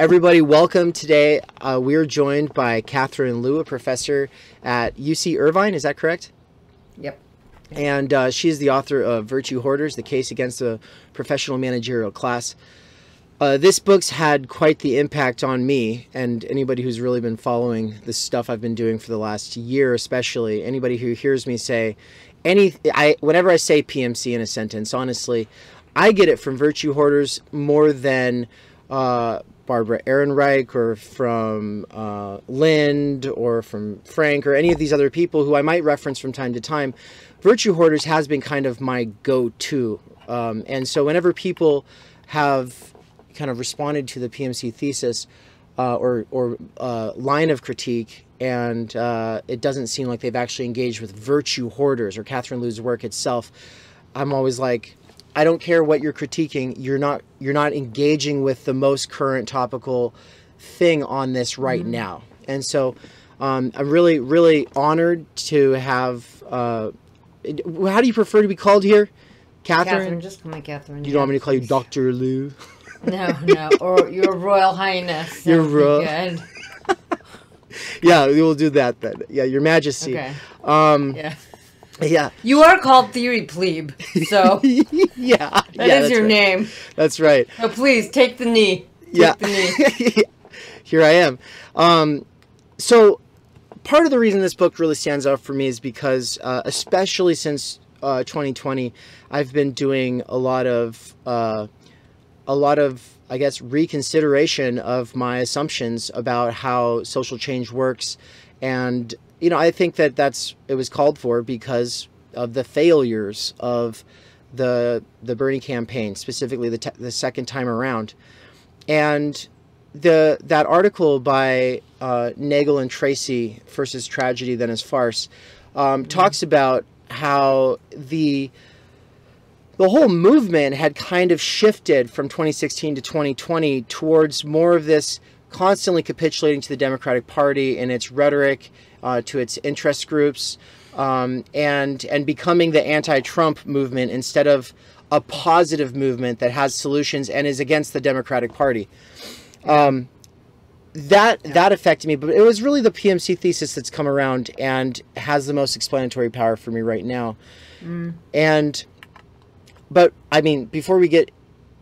Everybody, welcome. Today we're joined by Catherine Liu, a professor at UC Irvine. Is that correct? Yep. And she is the author of Virtue Hoarders, The Case Against the Professional Managerial Class. This book's had quite the impact on me and anybody who's really been following the stuff I've been doing for the last year, especially anybody who hears me say whenever I say PMC in a sentence, honestly, I get it from Virtue Hoarders more than Barbara Ehrenreich or from Lind or from Frank or any of these other people who I might reference from time to time. Virtue Hoarders has been kind of my go-to. And so whenever people have kind of responded to the PMC thesis or line of critique, and it doesn't seem like they've actually engaged with Virtue Hoarders or Catherine Liu's work itself, I'm always like, I don't care what you're critiquing. You're not engaging with the most current topical thing on this right now. And so I'm really, really honored to have. How do you prefer to be called here, Catherine? Catherine, just call me Catherine. You don't want me to call you Dr. Liu? No, or Your Royal Highness. Your Royal. Good. Yeah, we will do that then. Yeah, Your Majesty. Okay. Yeah. Yeah. You are called Theory Plebe, so yeah. that is your right. name. That's right. So please take the knee. Take the knee. Here I am. So part of the reason this book really stands out for me is because, especially since 2020, I've been doing a lot of, I guess, reconsideration of my assumptions about how social change works. And, you know, I think that it was called for because of the failures of the Bernie campaign, specifically the second time around. And that article by Nagel and Tracy, First as Tragedy, Then as Farce, talks about how the whole movement had kind of shifted from 2016 to 2020 towards more of this constantly capitulating to the Democratic Party in its rhetoric, to its interest groups, and becoming the anti-Trump movement instead of a positive movement that has solutions and is against the Democratic Party. That affected me, but it was really the PMC thesis that's come around and has the most explanatory power for me right now. But I mean, before we get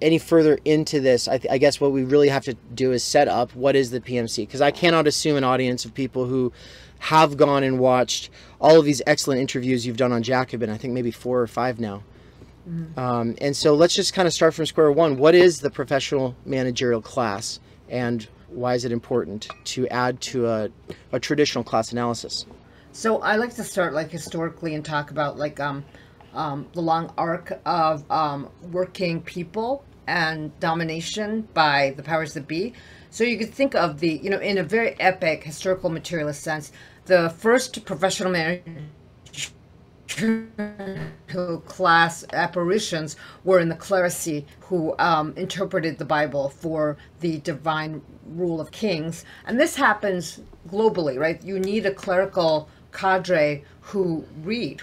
any further into this, I guess what we really have to do is set up what is the PMC, because I cannot assume an audience of people who have gone and watched all of these excellent interviews you've done on Jacobin. I think maybe 4 or 5 now. And so let's just kind of start from square one. What is the professional managerial class, and why is it important to add to a traditional class analysis? So I like to start like historically and talk about like the long arc of working people and domination by the powers that be. So you could think of the, you know, in a very epic historical materialist sense, the first professional managerial class apparitions were in the clerisy, who interpreted the Bible for the divine rule of kings. And this happens globally, right? You need a clerical cadre who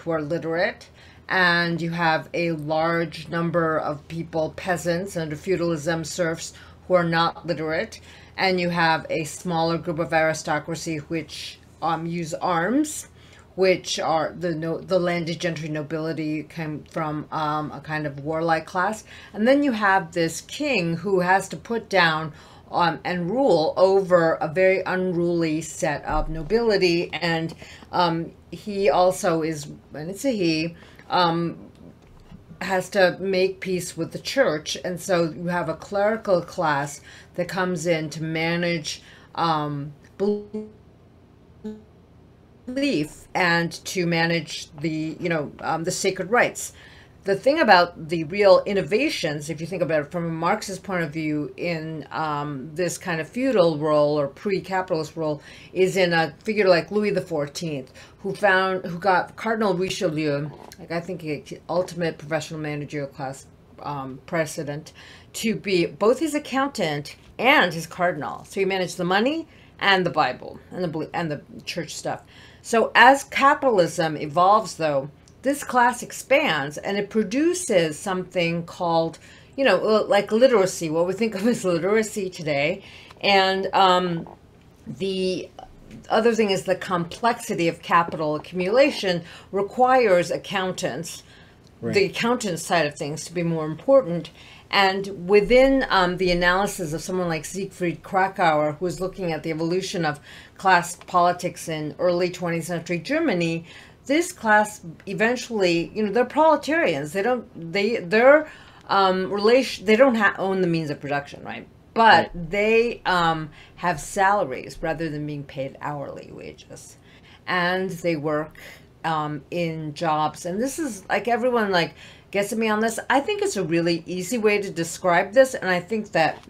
are literate, and you have a large number of people, peasants under feudalism, serfs, who are not literate, and you have a smaller group of aristocracy which use arms, which are the landed gentry nobility, came from a kind of warlike class. And then you have this king who has to put down and rule over a very unruly set of nobility, and he also is, and it's a he, has to make peace with the church. And so you have a clerical class that comes in to manage belief and to manage the, the sacred rites. The thing about the real innovations, if you think about it from a Marxist point of view, in this kind of feudal role or pre-capitalist role, is in a figure like Louis XIV, who got Cardinal Richelieu, like I think the ultimate professional managerial class president, to be both his accountant and his cardinal. So he managed the money and the Bible and the church stuff. So as capitalism evolves, though, this class expands and it produces something called, you know, like literacy, what we think of as literacy today. And the other thing is the complexity of capital accumulation requires accountants, the accountant side of things, to be more important. And within the analysis of someone like Siegfried Krakauer, who was looking at the evolution of class politics in early 20th century Germany, this class eventually, you know, they're proletarians. They don't own the means of production, right? But they have salaries rather than being paid hourly wages, and they work in jobs. And this is like, everyone like gets at me on this. I think it's a really easy way to describe this, and I think that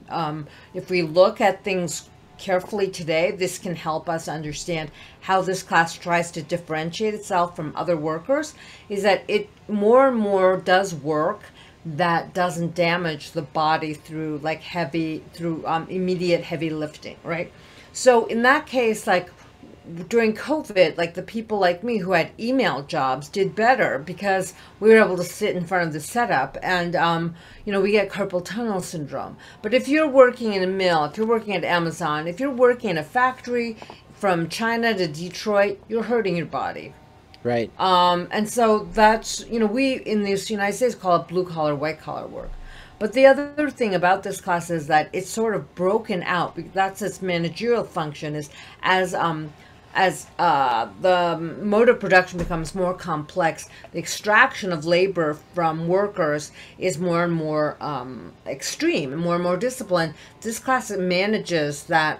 if we look at things carefully today, this can help us understand how this class tries to differentiate itself from other workers. Is that it more and more does work that doesn't damage the body through like immediate heavy lifting, right? So in that case, like during COVID, like the people like me who had email jobs did better because we were able to sit in front of the setup, and you know, we get carpal tunnel syndrome. But if you're working in a mill, if you're working at Amazon, if you're working in a factory from China to Detroit, you're hurting your body. Right. And so that's, you know, we in the United States call it blue collar, white collar work. But the other thing about this class is that it's sort of broken out. That's its managerial function, is as the mode of production becomes more complex, the extraction of labor from workers is more and more extreme and more disciplined. This class manages that.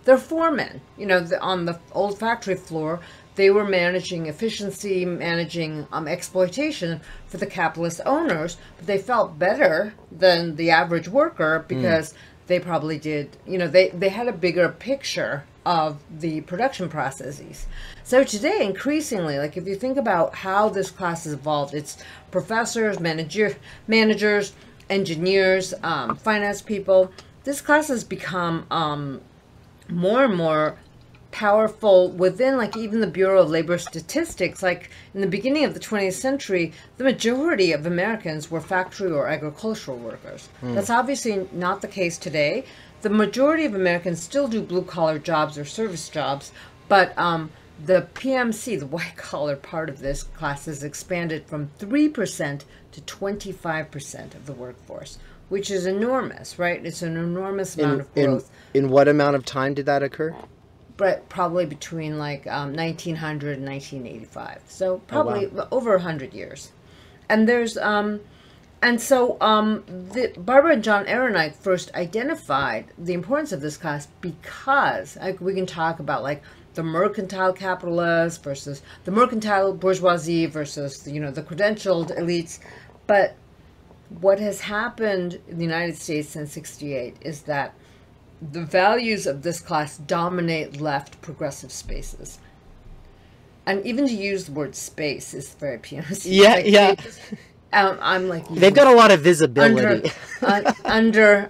They're foremen, you know, on the old factory floor. They were managing efficiency, managing exploitation for the capitalist owners, but they felt better than the average worker because they probably did, you know, they had a bigger picture of the production processes. So today, increasingly, like if you think about how this class has evolved, it's professors, managers, engineers, finance people. This class has become more and more powerful within, like, even the Bureau of Labor Statistics. Like in the beginning of the 20th century, the majority of Americans were factory or agricultural workers. That's obviously not the case today. The majority of Americans still do blue collar jobs or service jobs, but the PMC, the white collar part of this class, has expanded from 3% to 25% of the workforce, which is enormous, right? It's an enormous amount of growth. In what amount of time did that occur? But probably between like 1900 and 1985. So probably over 100 years. And there's, Barbara and John Ehrenreich first identified the importance of this class because, like, we can talk about like the mercantile capitalists versus the mercantile bourgeoisie versus the, you know, the credentialed elites. But what has happened in the United States since '68 is that the values of this class dominate left progressive spaces. And even to use the word space is very PMC. Yeah, like, yeah. I'm like... They've got a lot of visibility. Under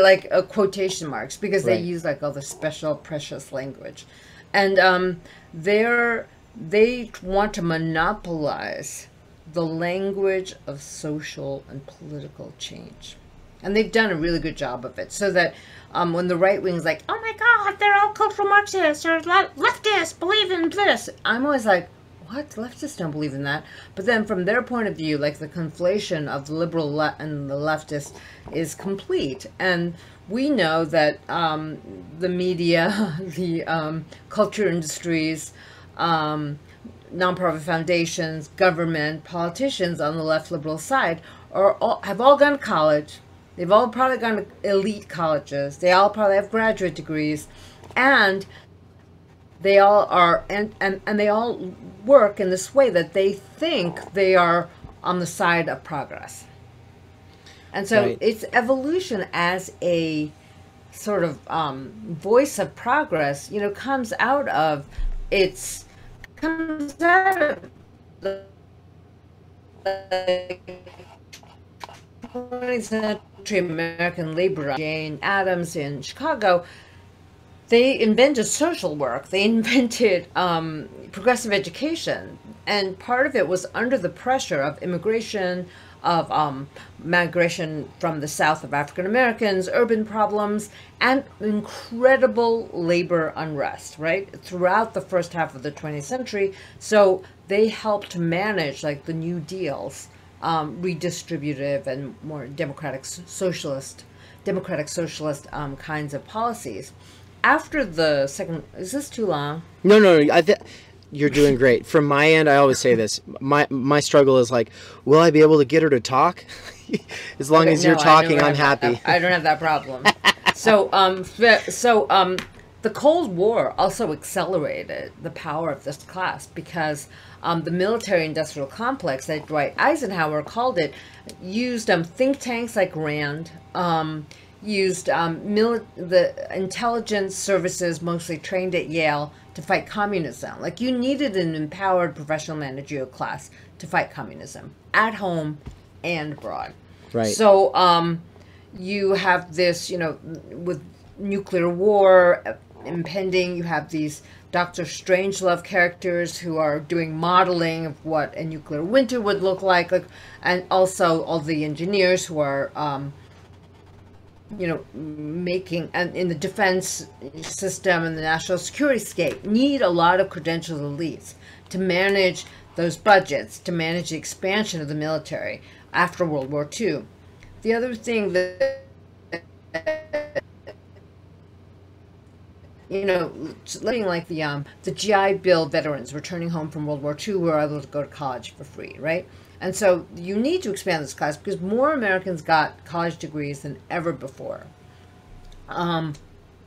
like quotation marks, because they use like all the special precious language. And they want to monopolize the language of social and political change. And they've done a really good job of it, so that when the right wing is like, oh my God, they're all cultural Marxists or leftists, believe in this, I'm always like, what? Leftists don't believe in that. But then from their point of view, like the conflation of the liberal and the leftist is complete. And we know that the media, the culture industries, nonprofit foundations, government, politicians on the left liberal side have all gone to college. They've all probably gone to elite colleges. They all probably have graduate degrees, and they all are, and they all work in this way that they think they are on the side of progress. And so it's evolution as a sort of voice of progress, you know, comes out of the 20th century American labor, Jane Addams in Chicago. They invented social work. They invented progressive education. And part of it was under the pressure of immigration, of migration from the South of African Americans, urban problems, and incredible labor unrest, right, throughout the first half of the 20th century. So they helped manage like the New Deal's redistributive and more democratic socialist kinds of policies. After the second, is this too long? No, you're doing great. From my end, I always say this. My struggle is like, will I be able to get her to talk? As long as you're talking, I'm happy. I don't have that problem. So, the Cold War also accelerated the power of this class because the military-industrial complex that Dwight Eisenhower called it used think tanks like RAND, used the intelligence services mostly trained at Yale to fight communism. Like, you needed an empowered professional managerial class to fight communism at home and abroad. Right. So you have this, with nuclear war impending, you have these Dr. Strangelove characters who are doing modeling of what a nuclear winter would look like, and also all the engineers who are making, and in the defense system and the national security scape, need a lot of credentialed elites to manage those budgets, to manage the expansion of the military after World War II. The other thing that, letting like the GI Bill veterans returning home from World War II were able to go to college for free, right? And so you need to expand this class because more Americans got college degrees than ever before.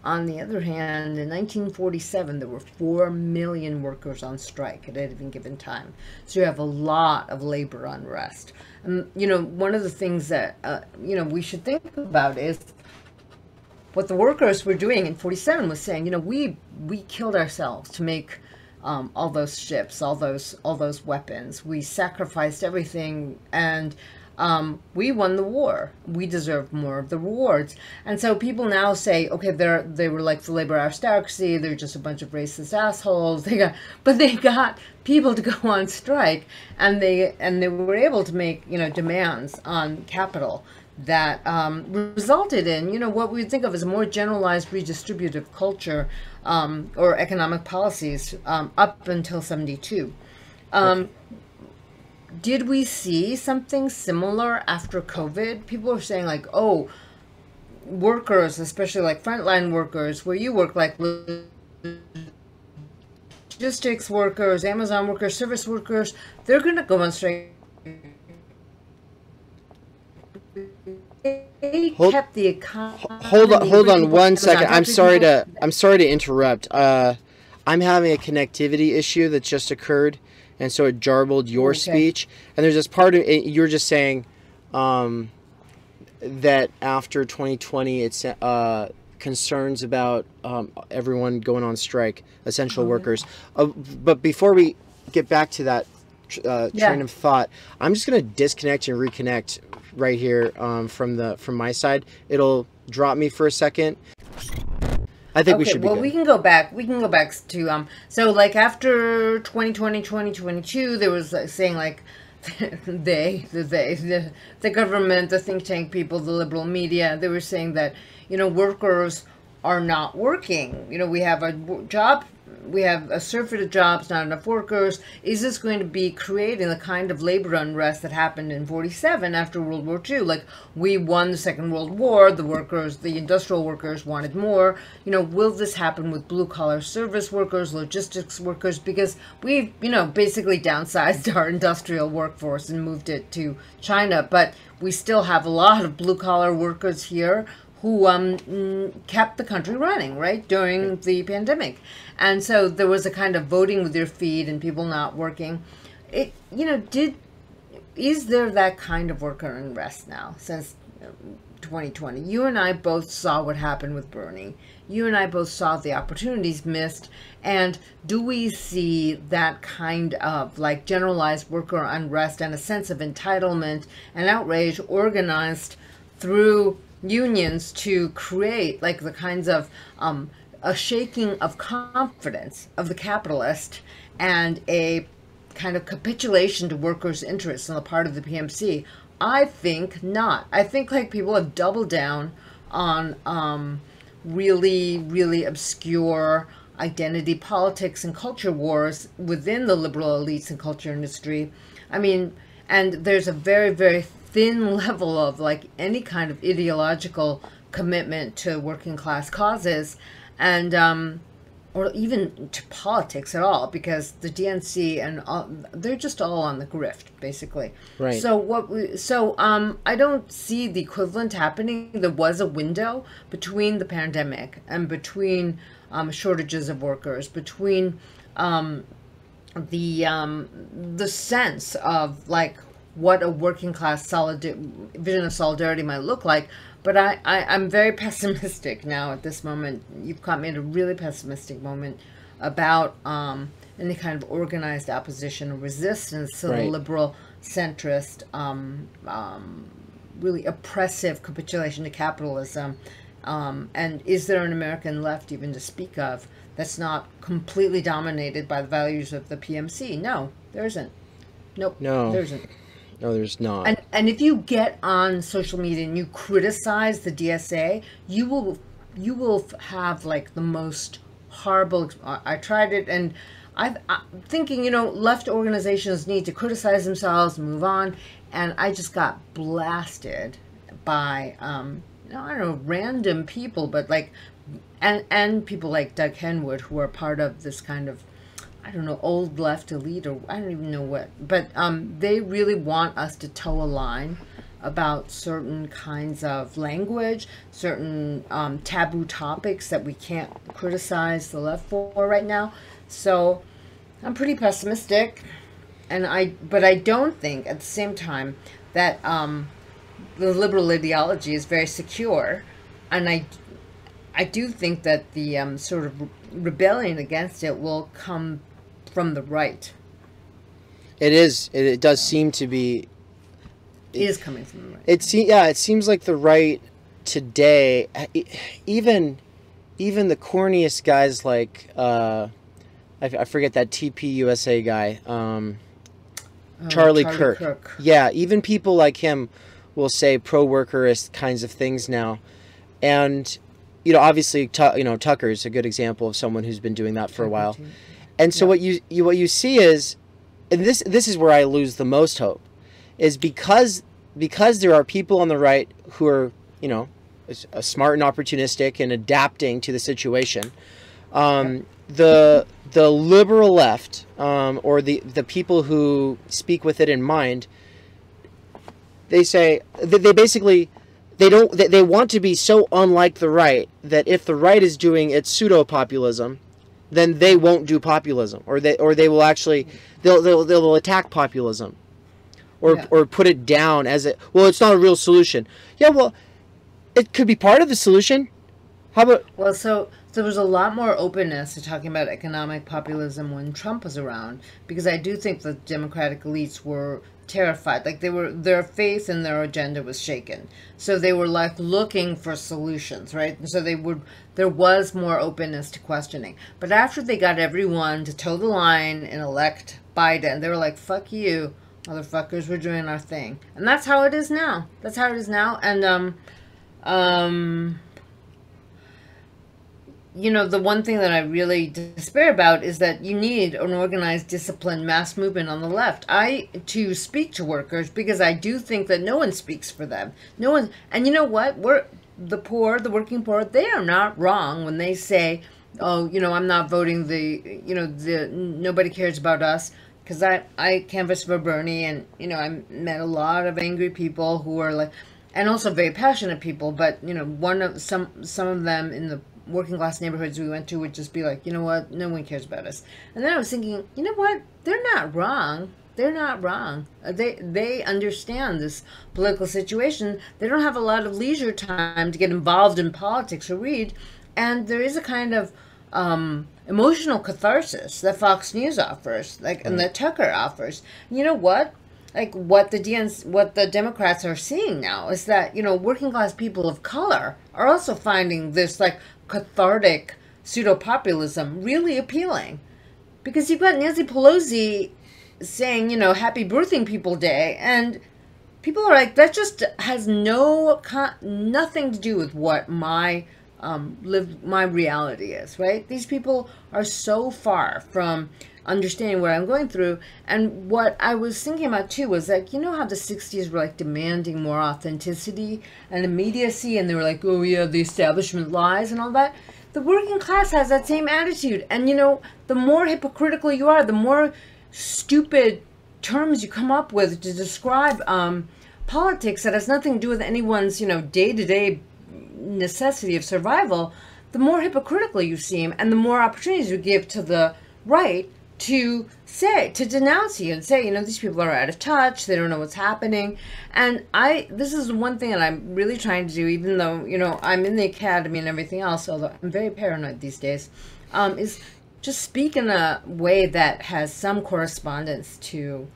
On the other hand, in 1947, there were 4 million workers on strike at any given time. So you have a lot of labor unrest. And, one of the things that, we should think about is what the workers were doing in 47 was saying, we killed ourselves to make all those ships, all those weapons. We sacrificed everything, and we won the war. We deserve more of the rewards. And so people now say, okay, they were like the labor aristocracy. They're just a bunch of racist assholes. They got people to go on strike, and they were able to make demands on capital that resulted in what we would think of as a more generalized redistributive culture or economic policies up until 72. Did we see something similar after COVID? People are saying like, oh, workers, especially like frontline workers, where you work, like logistics workers, Amazon workers, service workers, they're going to go on strike. They kept the economy. Hold on 1 second. I'm sorry to interrupt. I'm having a connectivity issue that just occurred, and so it jarbled your speech. And there's this part of it, you're just saying that after 2020, it's concerns about everyone going on strike, essential workers. But before we get back to that train of thought, I'm just going to disconnect and reconnect right here from my side. It'll drop me for a second. I think we should be good. We can go back to so like after 2020, 2022, there was saying like the government, the think tank people, the liberal media, they were saying that workers are not working. We have a job, we have a surfeit of jobs, not enough workers. Is this going to be creating the kind of labor unrest that happened in 47 after World War II? Like, we won the Second World War, the workers, the industrial workers wanted more. Will this happen with blue-collar service workers, logistics workers? Because we've, basically downsized our industrial workforce and moved it to China, but we still have a lot of blue-collar workers here who kept the country running, right, during the pandemic. And so there was a kind of voting with your feet and people not working. Is there that kind of worker unrest now since 2020? You and I both saw what happened with Bernie. You and I both saw the opportunities missed. And do we see that kind of like generalized worker unrest and a sense of entitlement and outrage organized through unions to create like the kinds of a shaking of confidence of the capitalist and a kind of capitulation to workers' interests on the part of the PMC I think not. I think like people have doubled down on really, really obscure identity politics and culture wars within the liberal elites and culture industry. I mean, and there's a very, very thin level of like any kind of ideological commitment to working class causes, and or even to politics at all, because the DNC and they're just all on the grift basically. Right. So I don't see the equivalent happening. There was a window between the pandemic and between shortages of workers, between the sense of like what a working class vision of solidarity might look like. But I'm very pessimistic now at this moment. You've caught me at a really pessimistic moment about any kind of organized opposition or resistance to the liberal centrist, really oppressive capitulation to capitalism. And is there an American left even to speak of that's not completely dominated by the values of the PMC? No, there isn't. Nope. No. There isn't. No, there's not. And if you get on social media and you criticize the DSA, you will have like the most horrible. I tried it, and I'm thinking, left organizations need to criticize themselves and move on, and I just got blasted by I don't know, random people, but like, and people like Doug Henwood, who are part of this kind of, I don't know, old left elite, or I don't even know what, but they really want us to toe a line about certain kinds of language, certain taboo topics that we can't criticize the left for right now. So I'm pretty pessimistic, but I don't think at the same time that the liberal ideology is very secure, and I do think that the sort of rebellion against it will come from the right. It is. It does seem to be. It is coming from the right. It seems like the right today, even the corniest guys like I forget that TPUSA guy, Charlie Kirk. Yeah, even people like him will say pro-workerist kinds of things now, and obviously Tucker's a good example of someone who's been doing that for a while. And so what you see is, and this is where I lose the most hope, is because there are people on the right who are smart and opportunistic and adapting to the situation. The liberal left, or the people who speak with it in mind, they say they basically they want to be so unlike the right that if the right is doing its pseudo populism, then they won't do populism, or they will actually they'll attack populism, or put it down as it's not a real solution. Yeah, well, it could be part of the solution. How about so there was a lot more openness to talking about economic populism when Trump was around, because I do think the Democratic elites were terrified. Like their faith in their agenda was shaken. So they were like looking for solutions, right? And so there was more openness to questioning. But after they got everyone to toe the line and elect Biden, they were like, fuck you, motherfuckers, we're doing our thing. And that's how it is now. And the one thing that I really despair about is that you need an organized, disciplined mass movement on the left. I, too, speak to workers because I do think that no one speaks for them. No one, and you know what? The poor, the working poor, they are not wrong when they say, oh, I'm not voting nobody cares about us. Because I canvassed for Bernie, and, I met a lot of angry people who are like, and also very passionate people, but, some of them in the working class neighborhoods we went to would just be like, you know what, no one cares about us. And then I was thinking, you know what, they're not wrong. They understand this political situation. They don't have a lot of leisure time to get involved in politics or read, and there is a kind of emotional catharsis that Fox News offers, and that Tucker offers. You know what? Like what the Democrats are seeing now is that working class people of color are also finding this like cathartic pseudo-populism really appealing, because you've got Nancy Pelosi saying, happy birthing people day, and people are like, that just has nothing to do with what my my reality is, right? These people are so far from understanding what I'm going through. And what I was thinking about too was like, you know how the 60s were like demanding more authenticity and immediacy, and they were like, oh yeah, the establishment lies and all that. The working class has that same attitude. And you know, the more hypocritical you are, the more stupid terms you come up with to describe politics that has nothing to do with anyone's, you know, day-to-day necessity of survival, the more hypocritical you seem, and the more opportunities you give to the right to denounce you and say, you know, these people are out of touch, they don't know what's happening. And this is one thing that I'm really trying to do, even though, you know, I'm in the academy and everything else, although I'm very paranoid these days, is just speak in a way that has some correspondence to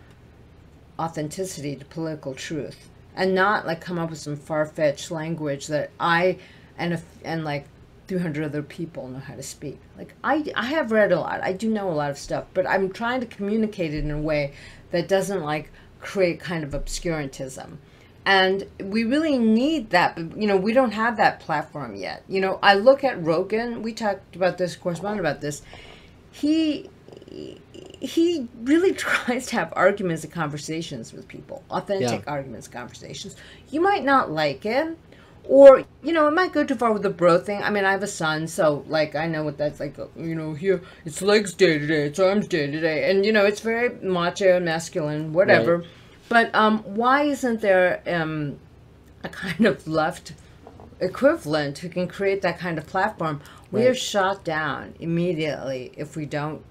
authenticity, to political truth, and not like come up with some far-fetched language that I and like 300 other people know how to speak. Like I have read a lot, I do know a lot of stuff, but I'm trying to communicate it in a way that doesn't like create kind of obscurantism. And we really need that, but you know, we don't have that platform yet. You know, I look at Rogan, we talked about this, corresponded about this. He really tries to have arguments and conversations with people, authentic arguments, conversations. You might not like it, or, you know, it might go too far with the bro thing. I mean, I have a son, so, like, I know what that's like, you know, here, it's legs day today, it's arms day today, and, you know, it's very macho and masculine, whatever. Right. But why isn't there a kind of left equivalent who can create that kind of platform? Right. We are shot down immediately if we don't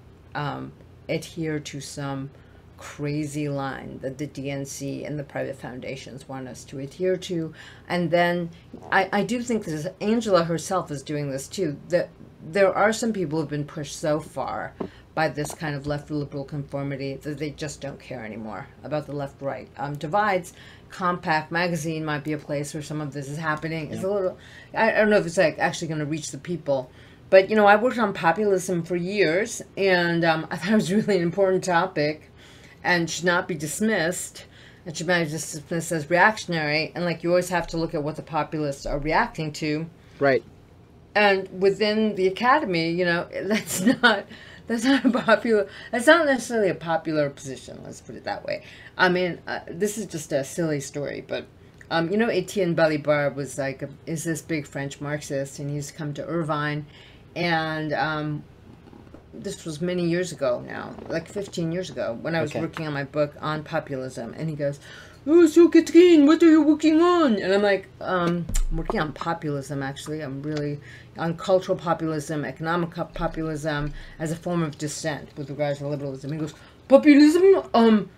adhere to some crazy line that the DNC and the private foundations want us to adhere to. And then I do think that Angela herself is doing this too, that there are some people who've been pushed so far by this kind of left liberal conformity that they just don't care anymore about the left-right divides. Compact Magazine might be a place where some of this is happening. It's a little, I don't know if it's like actually going to reach the people. But, you know, I worked on populism for years, and I thought it was really an important topic and should not be dismissed. It should not be dismissed as reactionary. And, like, you always have to look at what the populists are reacting to. Right. And within the academy, you know, that's not necessarily a popular position, let's put it that way. I mean, this is just a silly story, but, you know, Etienne Balibar was like, is this big French Marxist, and he's come to Irvine. And this was many years ago now, like 15 years ago, when I was working on my book on populism. And he goes, oh, so Catherine, what are you working on? And I'm like, I'm working on populism, actually. I'm really on cultural populism, economic populism, as a form of dissent with regards to liberalism. He goes, populism?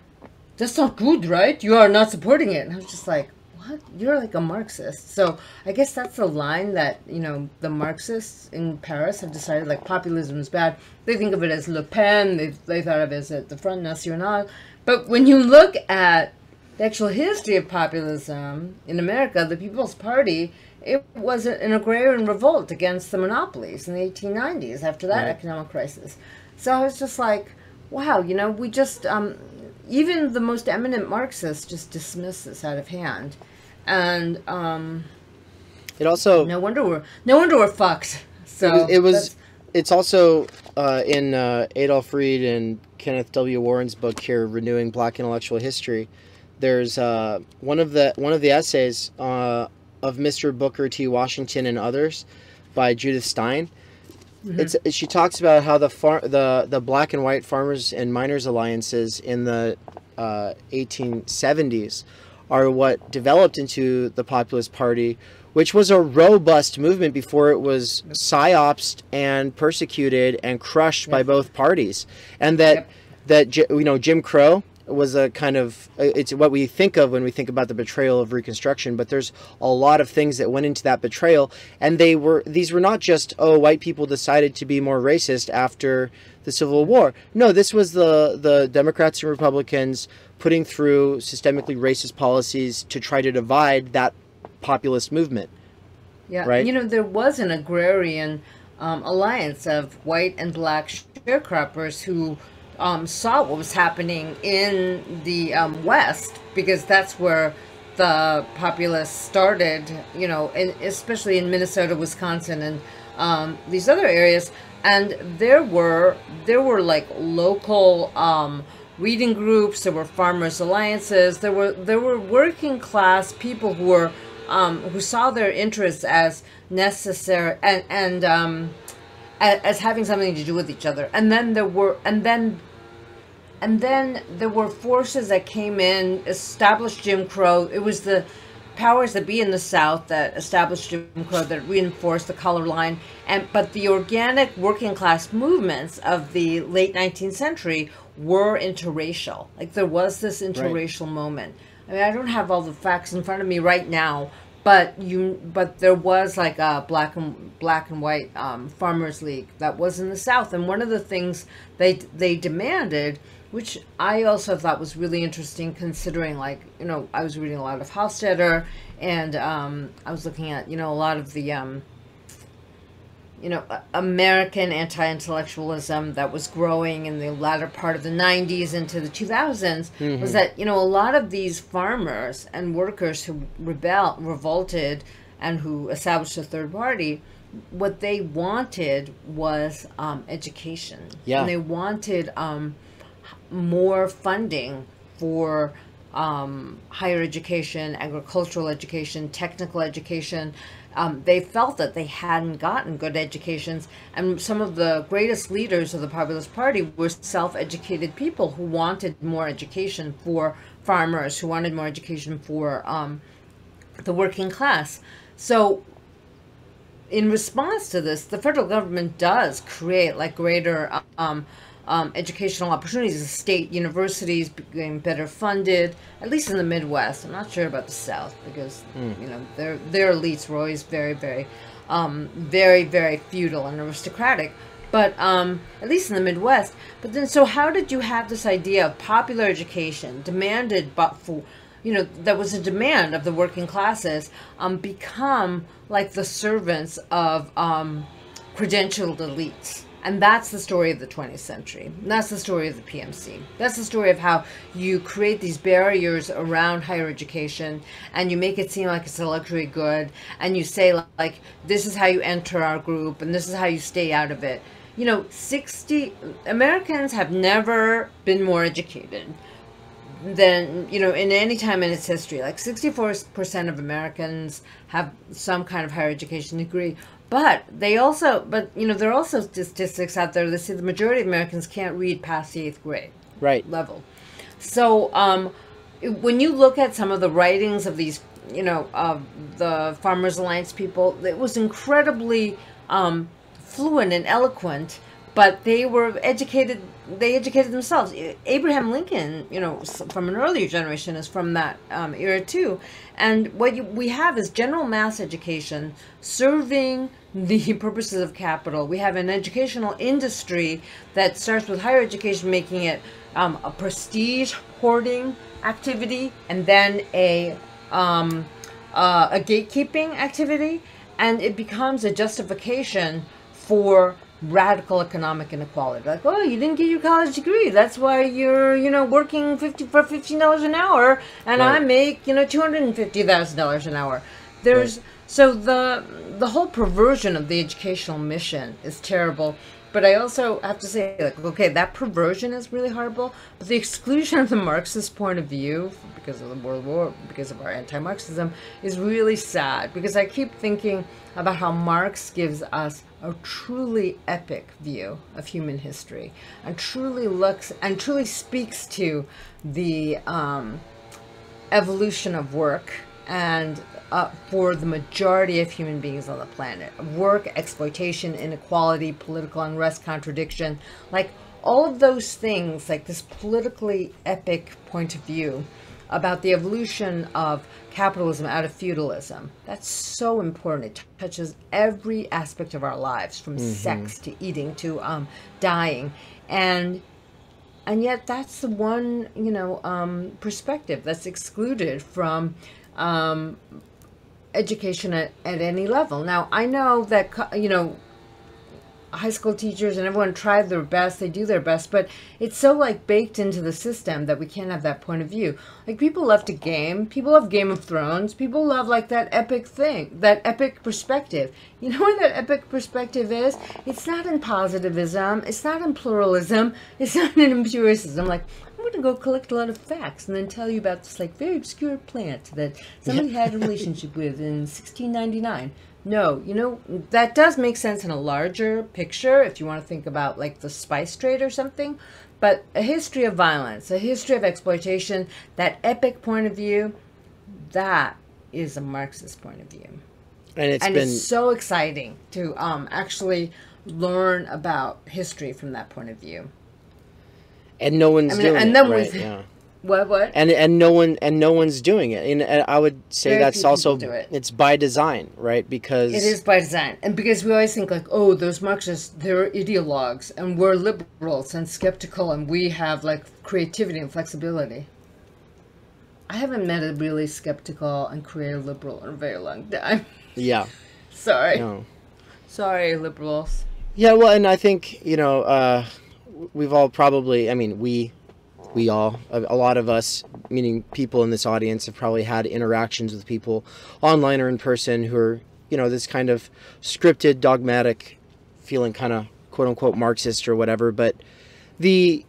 That's not good, right? You are not supporting it. And I was just like, what? You're like a Marxist. So I guess that's the line that, you know, the Marxists in Paris have decided, like, populism is bad. They think of it as Le Pen. They thought of it as the Front National. But when you look at the actual history of populism in America, the People's Party, it was an agrarian revolt against the monopolies in the 1890s after that economic crisis. So I was just like, wow, you know, we just, even the most eminent Marxists just dismiss this out of hand. And it also, no wonder we're fucked. So it's also in Adolph Reed and Kenneth W. Warren's book here, Renewing Black Intellectual History. There's one of the essays of Mr. Booker T. Washington and Others by Judith Stein. Mm-hmm. She talks about how the black and white farmers and miners alliances in the 1870s are what developed into the Populist Party, which was a robust movement before it was psyopsed and persecuted and crushed by both parties. And that you know, Jim Crow was a kind of, it's what we think of when we think about the betrayal of Reconstruction, but there's a lot of things that went into that betrayal. And these were not just, oh, white people decided to be more racist after the Civil War. No, this was the Democrats and Republicans putting through systemically racist policies to try to divide that populist movement. Yeah, right? You know, there was an agrarian alliance of white and black sharecroppers who saw what was happening in the West, because that's where the populists started, especially in Minnesota, Wisconsin, and these other areas. And there were like local reading groups. There were farmers' alliances. There were working class people who were who saw their interests as necessary and as having something to do with each other. And then there were forces that came in, established Jim Crow. It was the powers that be in the South that established Jim Crow, that reinforced the color line. But the organic working class movements of the late 19th century were interracial. Like, there was this interracial moment. I mean, I don't have all the facts in front of me right now, but there was like a black and white farmers league that was in the South. And one of the things they demanded, which I also thought was really interesting, considering, like, I was reading a lot of Hofstadter, and I was looking at, a lot of the, American anti-intellectualism that was growing in the latter part of the 90s into the 2000s, was that, a lot of these farmers and workers who revolted and who established a third party, what they wanted was education. Yeah. And they wanted more funding for higher education, agricultural education, technical education. They felt that they hadn't gotten good educations, and some of the greatest leaders of the Populist Party were self-educated people who wanted more education for farmers, who wanted more education for the working class. So in response to this, the federal government does create like greater educational opportunities. State universities became better funded, at least in the Midwest. I'm not sure about the South, because their elites were always very, very, very, very feudal and aristocratic. But at least in the Midwest. But then, so how did you have this idea of popular education demanded, but for that was a demand of the working classes, become like the servants of credentialed elites? And that's the story of the 20th century. And that's the story of the PMC. That's the story of how you create these barriers around higher education, and you make it seem like it's a luxury good, and you say, like, this is how you enter our group, and this is how you stay out of it. 60 Americans have never been more educated than, in any time in its history. Like, 64% of Americans have some kind of higher education degree. But there are also statistics out there that say the majority of Americans can't read past the 8th grade level. So when you look at some of the writings of these, of the Farmers Alliance people, it was incredibly fluent and eloquent, but they were educated. They educated themselves. Abraham Lincoln, from an earlier generation, is from that era too. And what we have is general mass education serving the purposes of capital. We have an educational industry that starts with higher education, making it a prestige hoarding activity, and then a gatekeeping activity, and it becomes a justification for radical economic inequality. Like, oh, you didn't get your college degree, that's why you're working for $15 an hour, and I make $250,000 an hour. So the whole perversion of the educational mission is terrible. But I also have to say, like, okay, that perversion is really horrible, but the exclusion of the Marxist point of view because of the World War, because of our anti-Marxism, is really sad, because I keep thinking about how Marx gives us a truly epic view of human history, and truly speaks to the evolution of work, and for the majority of human beings on the planet. Work, exploitation, inequality, political unrest, contradiction, like all of those things, like this politically epic point of view about the evolution of capitalism out of feudalism. That's so important. It touches every aspect of our lives, from sex to eating to dying. And yet that's the one, perspective that's excluded from education at any level. Now, I know that, high school teachers and everyone try their best, they do their best, but it's so like baked into the system that we can't have that point of view. Like people love to game, people love Game of Thrones, people love like that epic thing, that epic perspective. You know where that epic perspective is? It's not in positivism, it's not in pluralism, it's not in empiricism. Like, I'm going to go collect a lot of facts and then tell you about this like very obscure plant that somebody had a relationship with in 1699. No, you know, that does make sense in a larger picture if you want to think about like the spice trade or something. But a history of violence, a history of exploitation, that epic point of view, that is a Marxist point of view. And it's so exciting to actually learn about history from that point of view. And no one's doing and it, then right? Yeah. What? And no one's doing it. And I would say Very that's few also, people do it. it's by design, right? Because It is by design. And because we always think like, oh, those Marxists, they're ideologues and we're liberals and skeptical and we have like creativity and flexibility. I haven't met a really skeptical and creative liberal in a very long time. Yeah. Sorry. No. Sorry, liberals. Yeah, well, and I think, you know, we've all probably, I mean, we all, a lot of us, meaning people in this audience, have probably had interactions with people online or in person who are, you know, this kind of scripted, dogmatic, feeling kind of quote-unquote Marxist or whatever. But the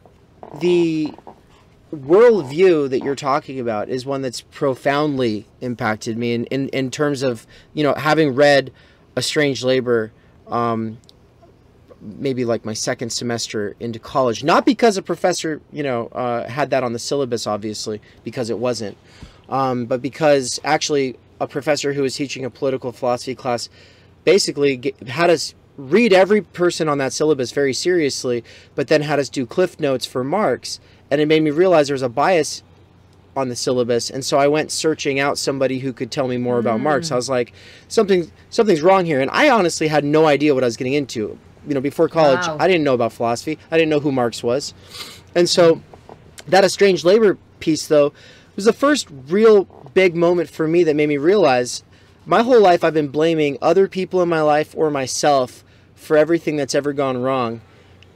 worldview that you're talking about is one that's profoundly impacted me in terms of, you know, having read A Strange Labor, maybe like my second semester into college, not because a professor, you know, had that on the syllabus, obviously, because it wasn't, but because actually a professor who was teaching a political philosophy class basically had us read every person on that syllabus very seriously, but then had us do cliff notes for Marx. And it made me realize there was a bias on the syllabus, and so I went searching out somebody who could tell me more about Marx. I was like, something's wrong here, and I honestly had no idea what I was getting into. You know, before college, Wow. I didn't know about philosophy. I didn't know who Marx was. And so that A Strange Labor piece, though, was the first real big moment for me that made me realize my whole life I've been blaming other people in my life or myself for everything that's ever gone wrong.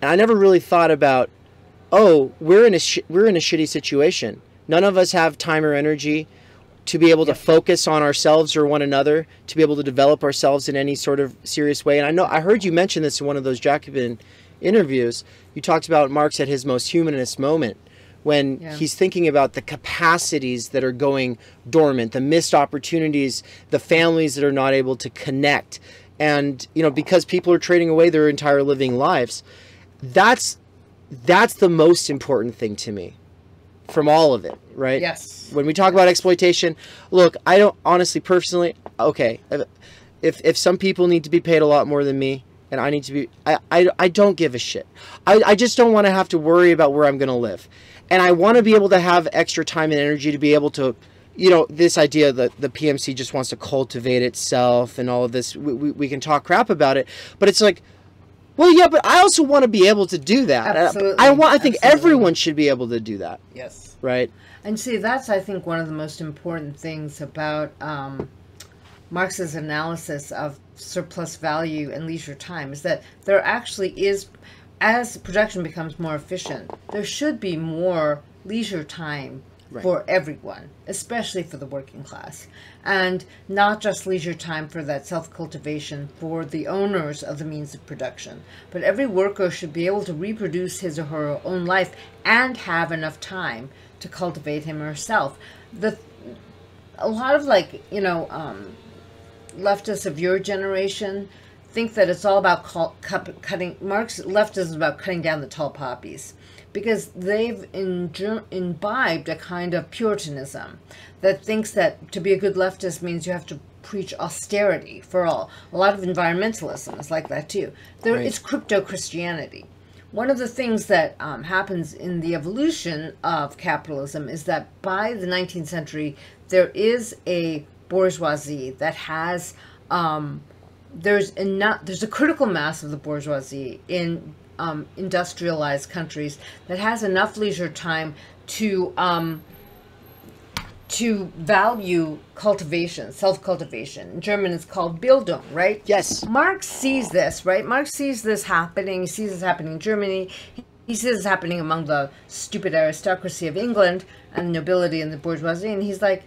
And I never really thought about, oh, we're in a shitty situation. None of us have time or energy to be able to focus on ourselves or one another, to be able to develop ourselves in any sort of serious way. And I heard you mention this in one of those Jacobin interviews. You talked about Marx at his most humanist moment, when he's thinking about the capacities that are going dormant, the missed opportunities, the families that are not able to connect. And, you know, because people are trading away their entire living lives, that's the most important thing to me from all of it, right? Yes. When we talk about exploitation, look, I don't, honestly, personally, okay, if some people need to be paid a lot more than me, and I need to be, I don't give a shit. I just don't want to have to worry about where I'm going to live. And I want to be able to have extra time and energy to be able to, you know, this idea that the PMC just wants to cultivate itself and all of this, we can talk crap about it, but it's like, well, yeah, but I also want to be able to do that. Absolutely. I think everyone should be able to do that. Yes. Right. And see, that's, I think, one of the most important things about Marx's analysis of surplus value and leisure time is that there actually is, as production becomes more efficient, there should be more leisure time for everyone, especially for the working class, and not just leisure time for that self-cultivation for the owners of the means of production, but every worker should be able to reproduce his or her own life and have enough time to cultivate him or herself. A lot of, like, you know, leftists of your generation think that it's all about cutting. Marx leftism is about cutting down the tall poppies, because they've imbibed a kind of Puritanism that thinks that to be a good leftist means you have to preach austerity for all. A lot of environmentalism is like that too. It's crypto-Christianity. One of the things that happens in the evolution of capitalism is that by the 19th century, there is a bourgeoisie that has, there's a critical mass of the bourgeoisie in industrialized countries that has enough leisure time to to value cultivation, self-cultivation. In German, it's called Bildung, right? Yes. Marx sees this, right? Marx sees this happening. He sees this happening in Germany. He sees this happening among the stupid aristocracy of England and the nobility and the bourgeoisie. And he's like,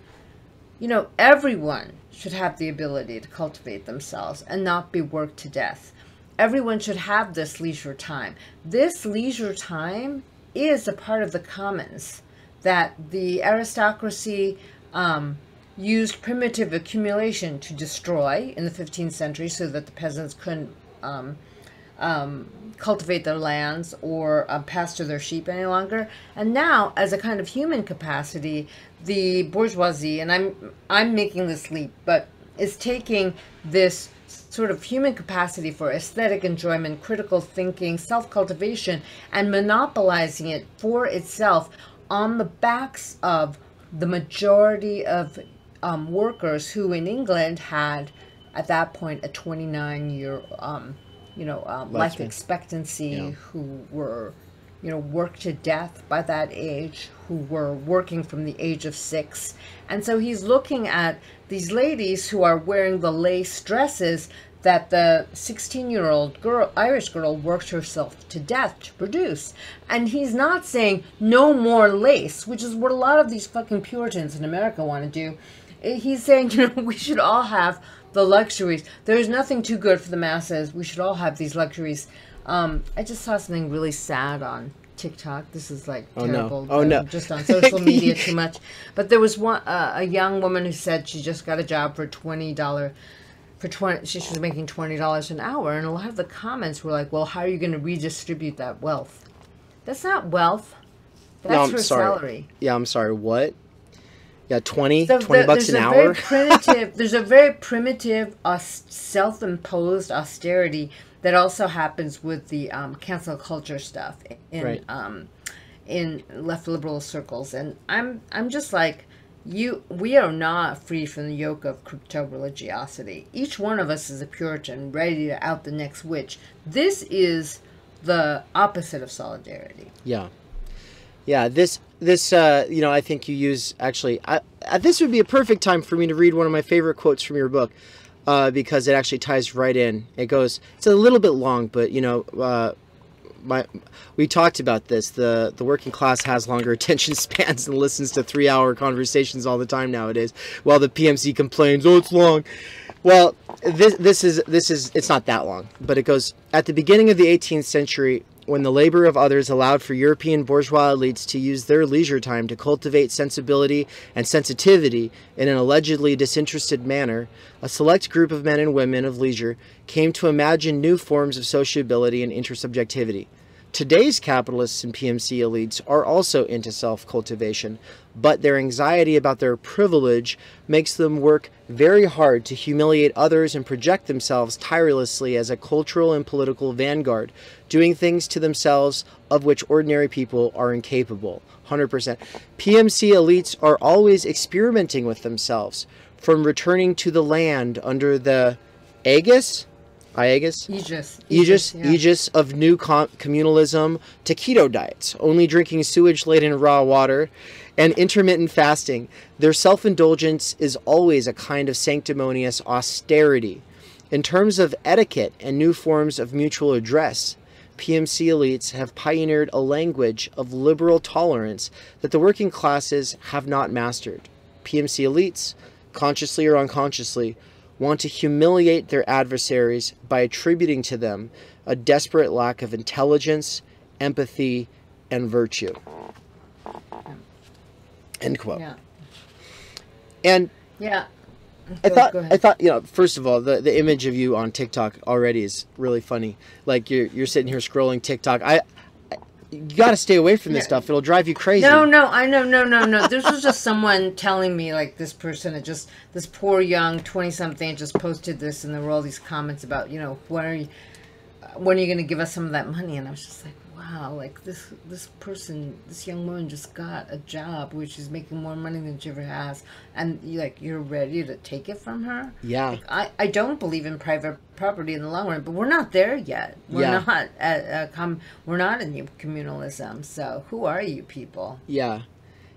you know, everyone should have the ability to cultivate themselves and not be worked to death. Everyone should have this leisure time. This leisure time is a part of the commons that the aristocracy used primitive accumulation to destroy in the 15th century so that the peasants couldn't cultivate their lands or pasture their sheep any longer. And now, as a kind of human capacity, the bourgeoisie, and I'm making this leap, but is taking this sort of human capacity for aesthetic enjoyment, critical thinking, self-cultivation, and monopolizing it for itself on the backs of the majority of workers who in England had, at that point, a 29-year, life expectancy, who were, worked to death by that age, who were working from the age of 6. And so he's looking at these ladies who are wearing the lace dresses that the 16-year-old girl, Irish girl, worked herself to death to produce. And he's not saying no more lace, which is what a lot of these fucking Puritans in America want to do. He's saying, we should all have the luxuries. There is nothing too good for the masses. We should all have these luxuries. I just saw something really sad on TikTok. This is like terrible. Oh no! Just on social media too much. But there was a young woman who said she just got a job for $20. She was making $20 an hour, and a lot of the comments were like, "Well, how are you going to redistribute that wealth?" That's not wealth. That's her salary. Yeah, I'm sorry. What? Yeah, 20 bucks an hour. There's a very primitive, self-imposed austerity that also happens with the cancel culture stuff in left liberal circles, and I'm just like, we are not free from the yoke of crypto religiosity. Each one of us is a Puritan ready to out the next witch. This is the opposite of solidarity. Yeah. This I think you use actually. This would be a perfect time for me to read one of my favorite quotes from your book, because it actually ties right in. It goes. It's a little bit long, but we talked about this. The working class has longer attention spans and listens to 3-hour conversations all the time nowadays, while the PMC complains, "Oh, it's long." Well, this is it's not that long, but it goes, at the beginning of the 18th century, when the labor of others allowed for European bourgeois elites to use their leisure time to cultivate sensibility and sensitivity in an allegedly disinterested manner, a select group of men and women of leisure came to imagine new forms of sociability and intersubjectivity. Today's capitalists and PMC elites are also into self-cultivation, but their anxiety about their privilege makes them work very hard to humiliate others and project themselves tirelessly as a cultural and political vanguard, doing things to themselves of which ordinary people are incapable. 100%. PMC elites are always experimenting with themselves, from returning to the land under the aegis of new communalism to keto diets, only drinking sewage-laden raw water, and intermittent fasting. Their self-indulgence is always a kind of sanctimonious austerity. In terms of etiquette and new forms of mutual address, PMC elites have pioneered a language of liberal tolerance that the working classes have not mastered. PMC elites, consciously or unconsciously, want to humiliate their adversaries by attributing to them a desperate lack of intelligence, empathy, and virtue. End quote. Yeah. And yeah. I thought, first of all, the image of you on TikTok already is really funny. Like you're sitting here scrolling TikTok. You got to stay away from this stuff. It'll drive you crazy. No, I know, no. This was just someone telling me, like, this person had just, this poor young 20-something just posted this, and there were all these comments about, when are you going to give us some of that money? And I was just like, wow, like this person, this young woman just got a job where she's making more money than she ever has, and you're ready to take it from her? Yeah. Like, I don't believe in private property in the long run, but we're not there yet. We're not we're not in communalism. So who are you people? Yeah.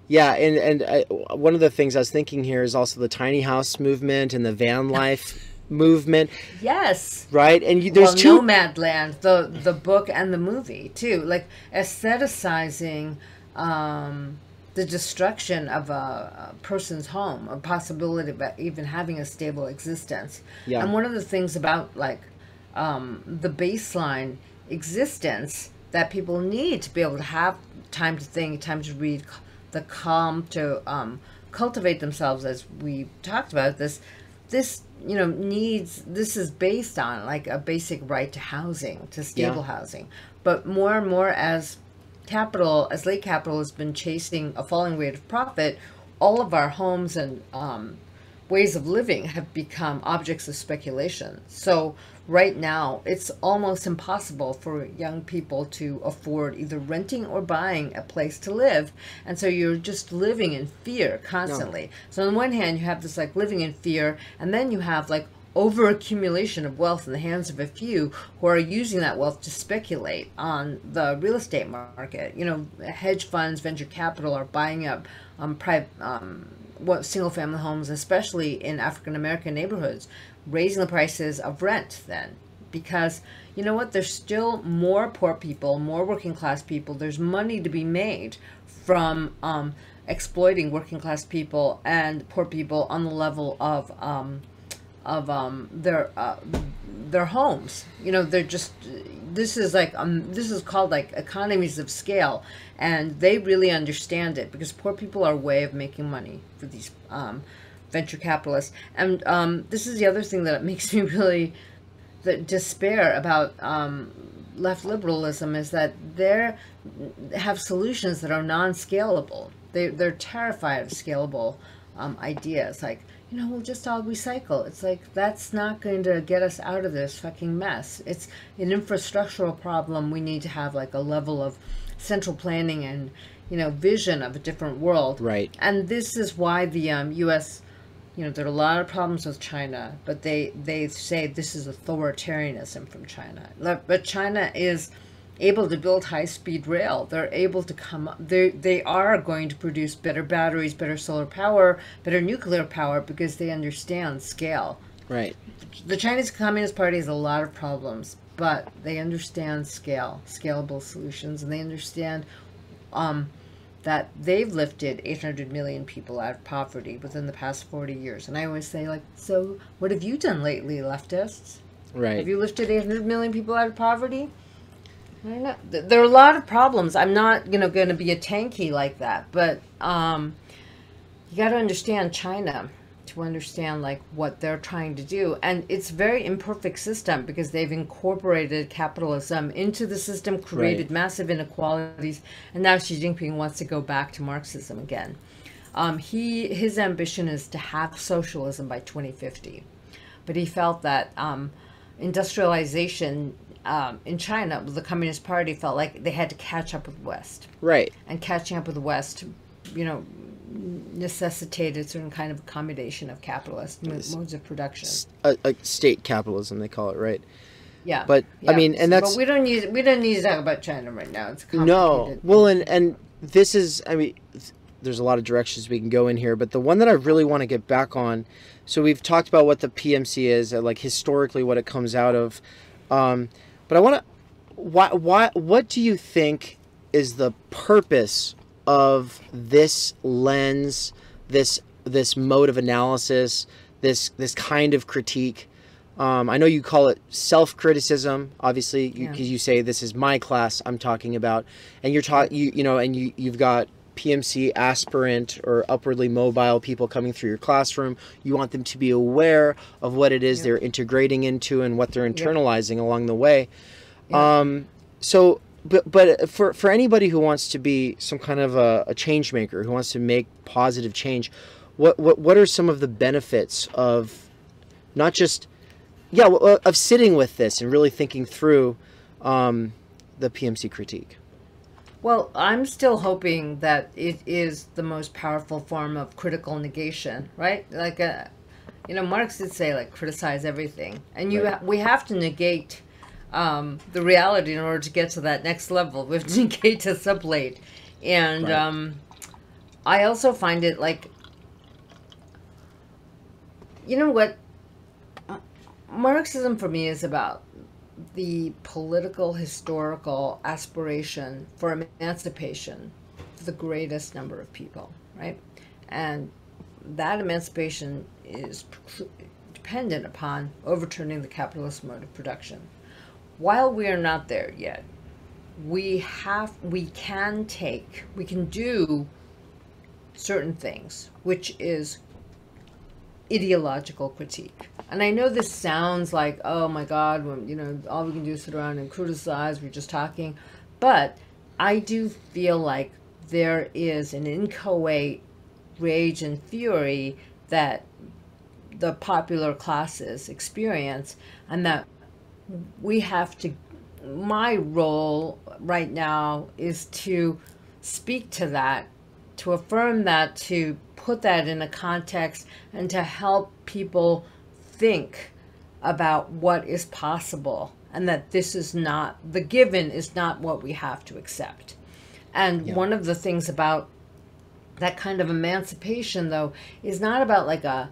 Yeah, one of the things I was thinking here is also the tiny house movement and the van life movement. Yes. Right? And there's two... Nomadland, the book and the movie, too. Like, aestheticizing the destruction of a person's home, or possibility of even having a stable existence. Yeah. And one of the things about, like, the baseline existence that people need to be able to have time to think, time to read, the calm to cultivate themselves, as we talked about, this needs, this is based on like a basic right to housing, to stable housing. But more and more, as late capital has been chasing a falling rate of profit, all of our homes and ways of living have become objects of speculation. So right now, it's almost impossible for young people to afford either renting or buying a place to live. And so you're just living in fear constantly. No. So on the one hand, you have this like living in fear, and then you have like over accumulation of wealth in the hands of a few who are using that wealth to speculate on the real estate market. You know, hedge funds, venture capital are buying up single family homes, especially in African American neighborhoods, raising the prices of rent then, because you know what, there's still more poor people, more working class people. There's money to be made from exploiting working class people and poor people on the level of their homes. You know, they're just, this is called like economies of scale, and they really understand it, because poor people are a way of making money for these venture capitalists. And this is the other thing that makes me really despair about left liberalism, is that they have solutions that are non-scalable. They're terrified of scalable ideas, like, you know, we'll just all recycle. It's like, that's not going to get us out of this fucking mess. It's an infrastructural problem. We need to have like a level of central planning and, you know, vision of a different world. Right. And this is why the U.S., you know, there are a lot of problems with China, but they say this is authoritarianism from China. But China is able to build high-speed rail. They're able to come up. They are going to produce better batteries, better solar power, better nuclear power, because they understand scale. Right. The Chinese Communist Party has a lot of problems, but they understand scale, scalable solutions, and they understand that they've lifted 800 million people out of poverty within the past 40 years. And I always say, like, so what have you done lately, leftists? Right. Have you lifted 800 million people out of poverty? I don't know. There are a lot of problems. I'm not, you know, going to be a tanky like that, but you got to understand China to understand like what they're trying to do. And it's a very imperfect system, because they've incorporated capitalism into the system, created massive inequalities, and now Xi Jinping wants to go back to Marxism again. His ambition is to have socialism by 2050, but he felt that industrialization in China, the Communist Party felt like they had to catch up with the West. Right. And catching up with the West, you know, necessitated certain kind of accommodation of capitalist modes of production. State capitalism, they call it, right? Yeah. But yeah. I mean, and that's... But we don't need to talk about China right now. It's complicated. No. Well, and this is, I mean, there's a lot of directions we can go in here, but the one that I really want to get back on, so we've talked about what the PMC is, like historically what it comes out of, but I want to, what do you think is the purpose of this lens, this mode of analysis, this kind of critique? I know you call it self-criticism, obviously, because you say this is my class I'm talking about, and you've got PMC aspirant or upwardly mobile people coming through your classroom. You want them to be aware of what it is they're integrating into and what they're internalizing along the way. So, but for anybody who wants to be some kind of a change maker, who wants to make positive change, what are some of the benefits of not just, of sitting with this and really thinking through the PMC critique? Well, I'm still hoping that it is the most powerful form of critical negation, right? Like, Marx did say, like, criticize everything. And we have to negate the reality in order to get to that next level. We have to negate to sublate. And I also find it like, you know what? Marxism for me is about the political, historical aspiration for emancipation for the greatest number of people, right? And that emancipation is dependent upon overturning the capitalist mode of production. While we are not there yet, we can do certain things, which is ideological critique. And I know this sounds like, oh my God, when, all we can do is sit around and criticize, we're just talking. But I do feel like there is an inchoate rage and fury that the popular classes experience, and that we have to, my role right now is to speak to that, to affirm that, to put that in a context, and to help people think about what is possible, and that this is not, the given is not what we have to accept. And one of the things about that kind of emancipation, though, is not about like a,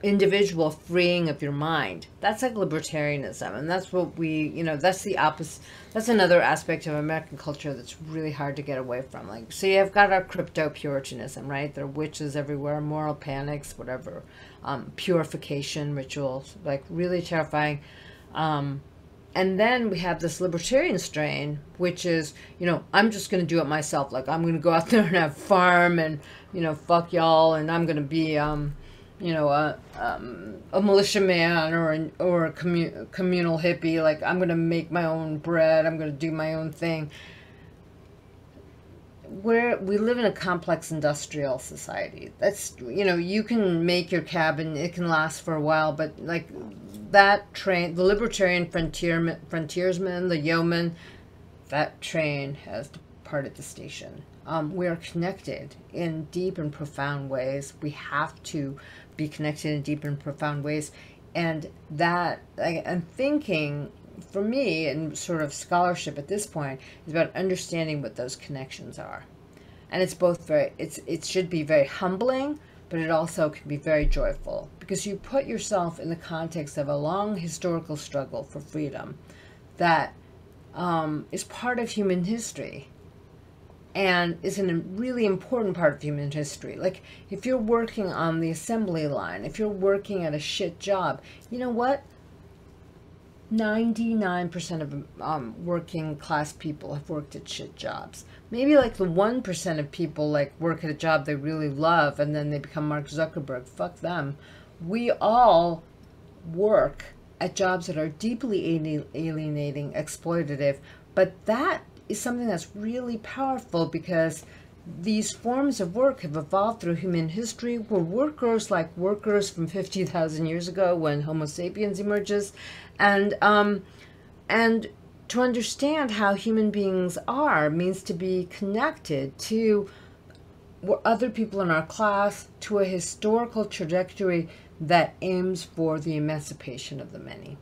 individual freeing of your mind. That's like libertarianism, and that's what we, that's the opposite. That's another aspect of American culture that's really hard to get away from. Like, so you've got our crypto Puritanism, right? There are witches everywhere, moral panics, whatever, purification rituals, like really terrifying. And then we have this libertarian strain, which is, I'm just going to do it myself. Like, I'm going to go out there and have farm and, fuck y'all, and I'm going to be, a militiaman or a communal hippie. Like, I'm going to make my own bread. I'm going to do my own thing. We live in a complex industrial society. That's, you can make your cabin, it can last for a while, but like that train, the libertarian frontiersman, the yeoman, that train has departed the station. We are connected in deep and profound ways. We have to be connected in deep and profound ways. And that, I'm thinking, for me, and sort of scholarship at this point, is about understanding what those connections are. And it's both it should be very humbling, but it also can be very joyful, because you put yourself in the context of a long historical struggle for freedom that is part of human history, and is a really important part of human history. Like, if you're working on the assembly line, if you're working at a shit job, you know what? 99% of working class people have worked at shit jobs. Maybe like the 1% of people like work at a job they really love and then they become Mark Zuckerberg. Fuck them. We all work at jobs that are deeply alienating, exploitative, but that is something that's really powerful, because these forms of work have evolved through human history. We're workers like workers from 50,000 years ago when Homo sapiens emerges, and to understand how human beings are means to be connected to other people in our class, to a historical trajectory that aims for the emancipation of the many.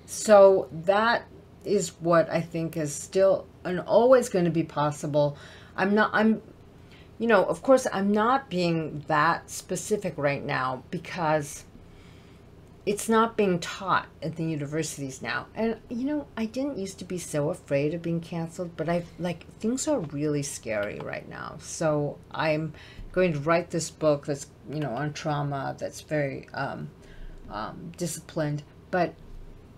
So that is what I think is still and always going to be possible. Of course, I'm not being that specific right now because it's not being taught at the universities now. And, I didn't used to be so afraid of being canceled, but things are really scary right now. So I'm going to write this book that's, on trauma, that's very disciplined. But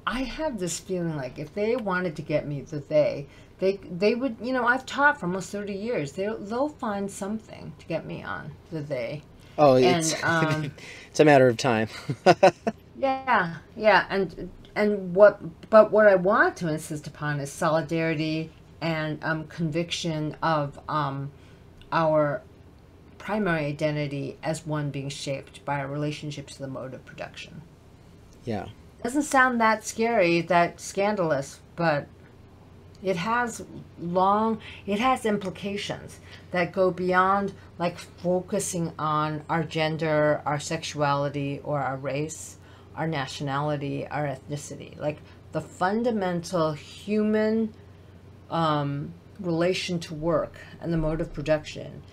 I have this feeling like if they wanted to get me, they would, I've taught for almost 30 years. They'll find something to get me on they. Oh, it's, it's a matter of time. Yeah. But what I want to insist upon is solidarity and conviction of our primary identity as one being shaped by our relationship to the mode of production. Yeah. Doesn't sound that scary, that scandalous, but it has implications that go beyond like focusing on our gender, our sexuality, or our race, our nationality, our ethnicity. Like the fundamental human relation to work and the mode of production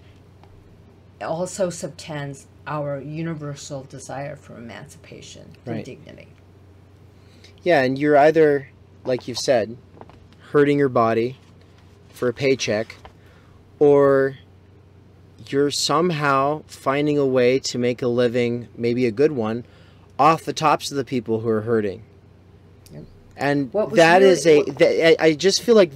also subtends our universal desire for emancipation and Right. dignity. Yeah, and you're either, like you've said, hurting your body for a paycheck, or you're somehow finding a way to make a living, maybe a good one, off the tops of the people who are hurting. Yep. And What was that really- is I just feel like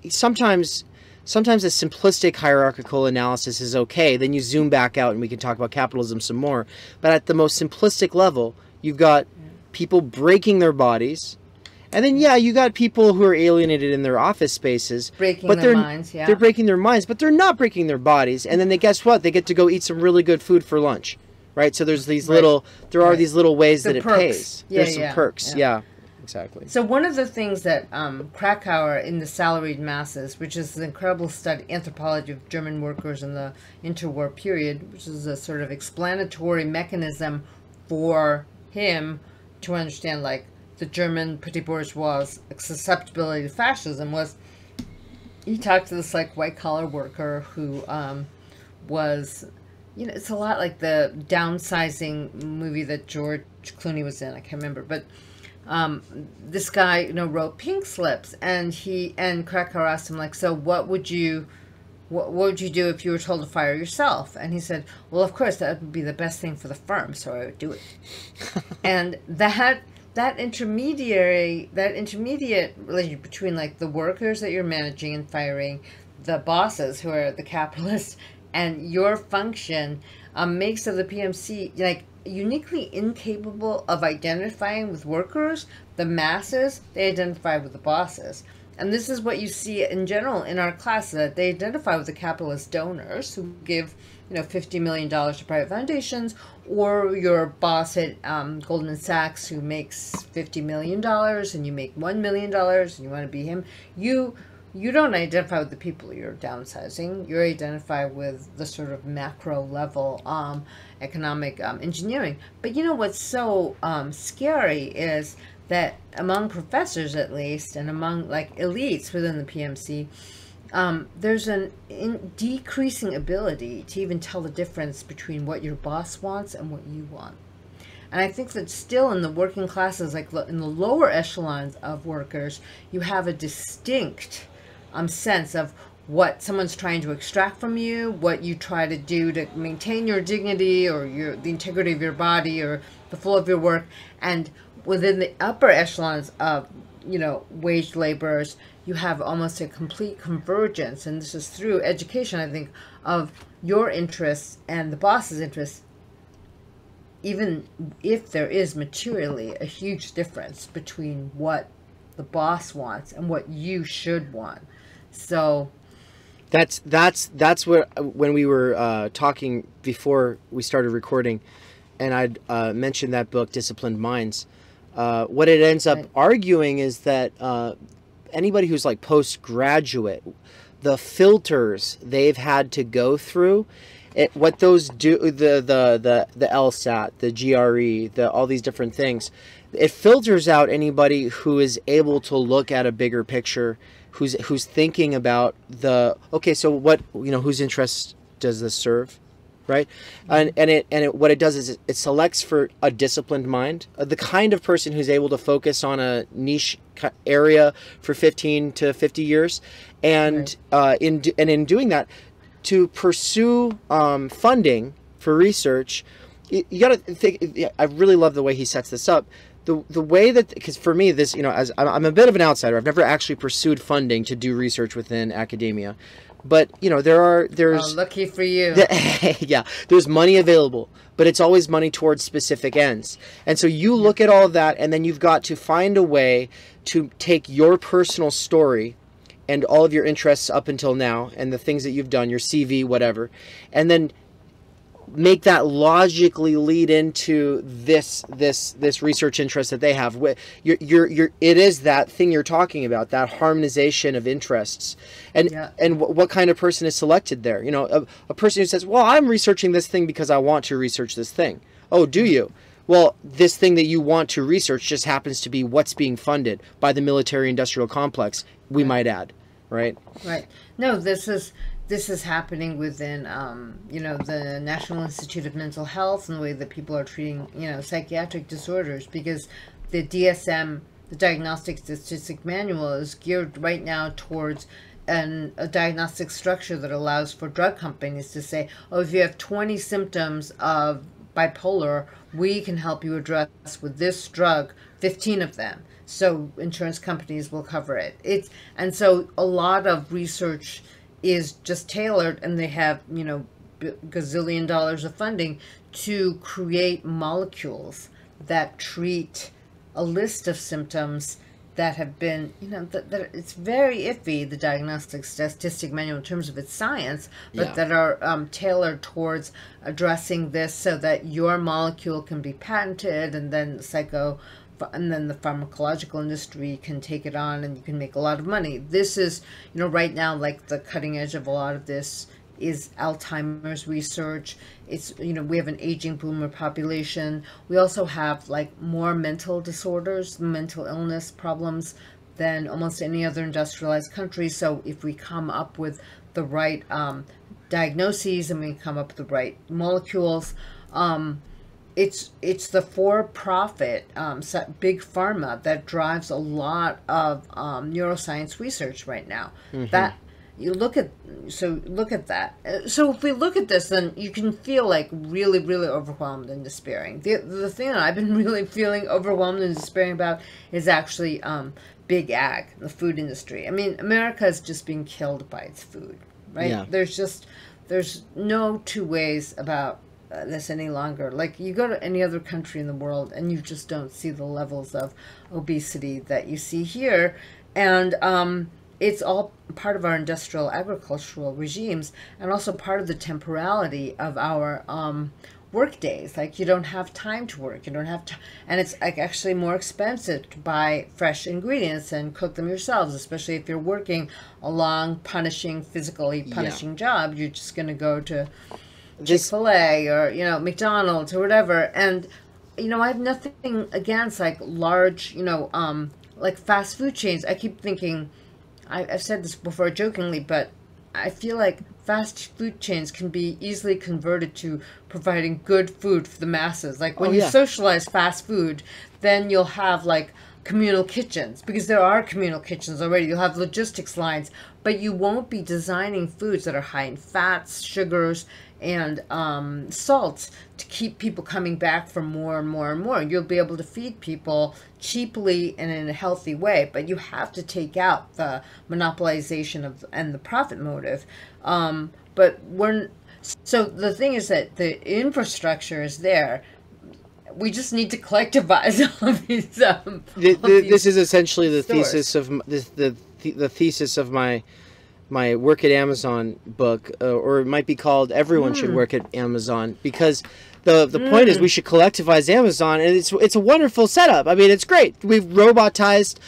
sometimes a simplistic hierarchical analysis is okay. Then you zoom back out and we can talk about capitalism some more. But at the most simplistic level, you've got people breaking their bodies. And then, yeah, you got people who are alienated in their office spaces. Breaking but their they're, minds, yeah. They're breaking their minds, but they're not breaking their bodies. And then guess what? They get to go eat some really good food for lunch, right? So there's these Right. there are Right. these little ways The that perks. it pays. Yeah, There's some yeah, perks. yeah. Yeah, exactly. So one of the things that Krakauer in The Salaried Masses, which is an incredible study, anthropology of German workers in the interwar period, which is a sort of explanatory mechanism for him to understand, like, the German petit bourgeois susceptibility to fascism, was he talked to this, like, white-collar worker who was, you know, it's a lot like the downsizing movie that George Clooney was in. I can't remember, but this guy, you know, wrote pink slips, and Krakauer asked him, like, so what would you do if you were told to fire yourself? And he said, well, of course, that would be the best thing for the firm, so I would do it. And that intermediate relationship between, like, the workers that you're managing and firing, the bosses who are the capitalists, and your function makes of the PMC, like, uniquely incapable of identifying with workers. The masses, they identify with the bosses. And this is what you see in general in our class, that they identify with the capitalist donors who give, you know, $50 million to private foundations, or your boss at Goldman Sachs who makes $50 million and you make $1 million and you want to be him. You don't identify with the people you're downsizing. You identify with the sort of macro level economic engineering. But you know what's so scary is that among professors, at least, and among, like, elites within the PMC, there's an decreasing ability to even tell the difference between what your boss wants and what you want. And I think that still in the working classes, like in the lower echelons of workers, you have a distinct sense of what someone's trying to extract from you, what you try to do to maintain your dignity or the integrity of your body or the flow of your work. And within the upper echelons of, you know, wage laborers, you have almost a complete convergence, and this is through education, I think, of your interests and the boss's interests, even if there is materially a huge difference between what the boss wants and what you should want. So That's what, when we were talking before we started recording, and I'd mentioned that book, Disciplined Minds. What it ends up arguing is that anybody who's, like, postgraduate, the filters they've had to go through, what those do, the LSAT, the GRE, all these different things, it filters out anybody who is able to look at a bigger picture, who's thinking about so what, you know, whose interests does this serve, right? And what it does is it selects for a disciplined mind, the kind of person who's able to focus on a niche area for 15 to 50 years, and in doing that, to pursue funding for research. You got to think. I really love the way he sets this up. The way that, because for me, this, you know, as I'm a bit of an outsider, I've never actually pursued funding to do research within academia, but, you know, there's lucky for you. Yeah, there's money available, but it's always money towards specific ends. And so you look at all of that, and then you've got to find a way to take your personal story and all of your interests up until now and the things that you've done, your CV, whatever, and then make that logically lead into this research interest that they have. It is that thing you're talking about, that harmonization of interests, and what kind of person is selected there? You know, a person who says, "Well, I'm researching this thing because I want to research this thing." Oh, do you? Well, this thing that you want to research just happens to be what's being funded by the military-industrial complex, we might add, right? Right. No, this is this is happening within, you know, the National Institute of Mental Health and the way that people are treating, you know, psychiatric disorders, because the DSM, the Diagnostic Statistic Manual, is geared right now towards a diagnostic structure that allows for drug companies to say, oh, if you have 20 symptoms of bipolar, we can help you address with this drug 15 of them. So insurance companies will cover it. And so a lot of research is just tailored, and they have, you know, gazillion dollars of funding to create molecules that treat a list of symptoms that have been, you know, that it's very iffy, the Diagnostic Statistic Manual, in terms of its science, but that are tailored towards addressing this so that your molecule can be patented, and then the pharmacological industry can take it on, and you can make a lot of money. This is, you know, right now, like, the cutting edge of a lot of this is Alzheimer's research. It's, you know, we have an aging boomer population. We also have, like, more mental disorders, mental illness problems than almost any other industrialized country. So if we come up with the right diagnoses, and we come up with the right molecules, it's the for-profit big pharma that drives a lot of neuroscience research right now. That you look at that. So if we look at this, then you can feel like really, really overwhelmed and despairing. The thing that I've been really feeling overwhelmed and despairing about is actually big ag, the food industry. I mean, America is just being killed by its food, right? Yeah. There's no two ways about this any longer. Like, you go to any other country in the world and you just don't see the levels of obesity that you see here. And it's all part of our industrial agricultural regimes, and also part of the temporality of our work days. Like, you don't have time to work, you don't have to, and it's like actually more expensive to buy fresh ingredients and cook them yourselves, especially if you're working a long, physically punishing job. You're just going to go to Chick-fil-A or, you know, McDonald's or whatever. And, you know, I have nothing against, like, large, you know, like fast food chains. I keep thinking, I've said this before jokingly, but I feel like fast food chains can be easily converted to providing good food for the masses. Like, when you socialize fast food, then you'll have, like, communal kitchens, because there are communal kitchens already. You'll have logistics lines, but you won't be designing foods that are high in fats, sugars, and salts to keep people coming back for more and more and more. You'll be able to feed people cheaply and in a healthy way, but you have to take out the monopolization and the profit motive. So the thing is that the infrastructure is there. We just need to collectivize all of these. This is essentially the stores. thesis of the thesis of my Work at Amazon book, or it might be called Everyone Should Work at Amazon, because the point is we should collectivize Amazon, and it's a wonderful setup. I mean, it's great. We've robotized,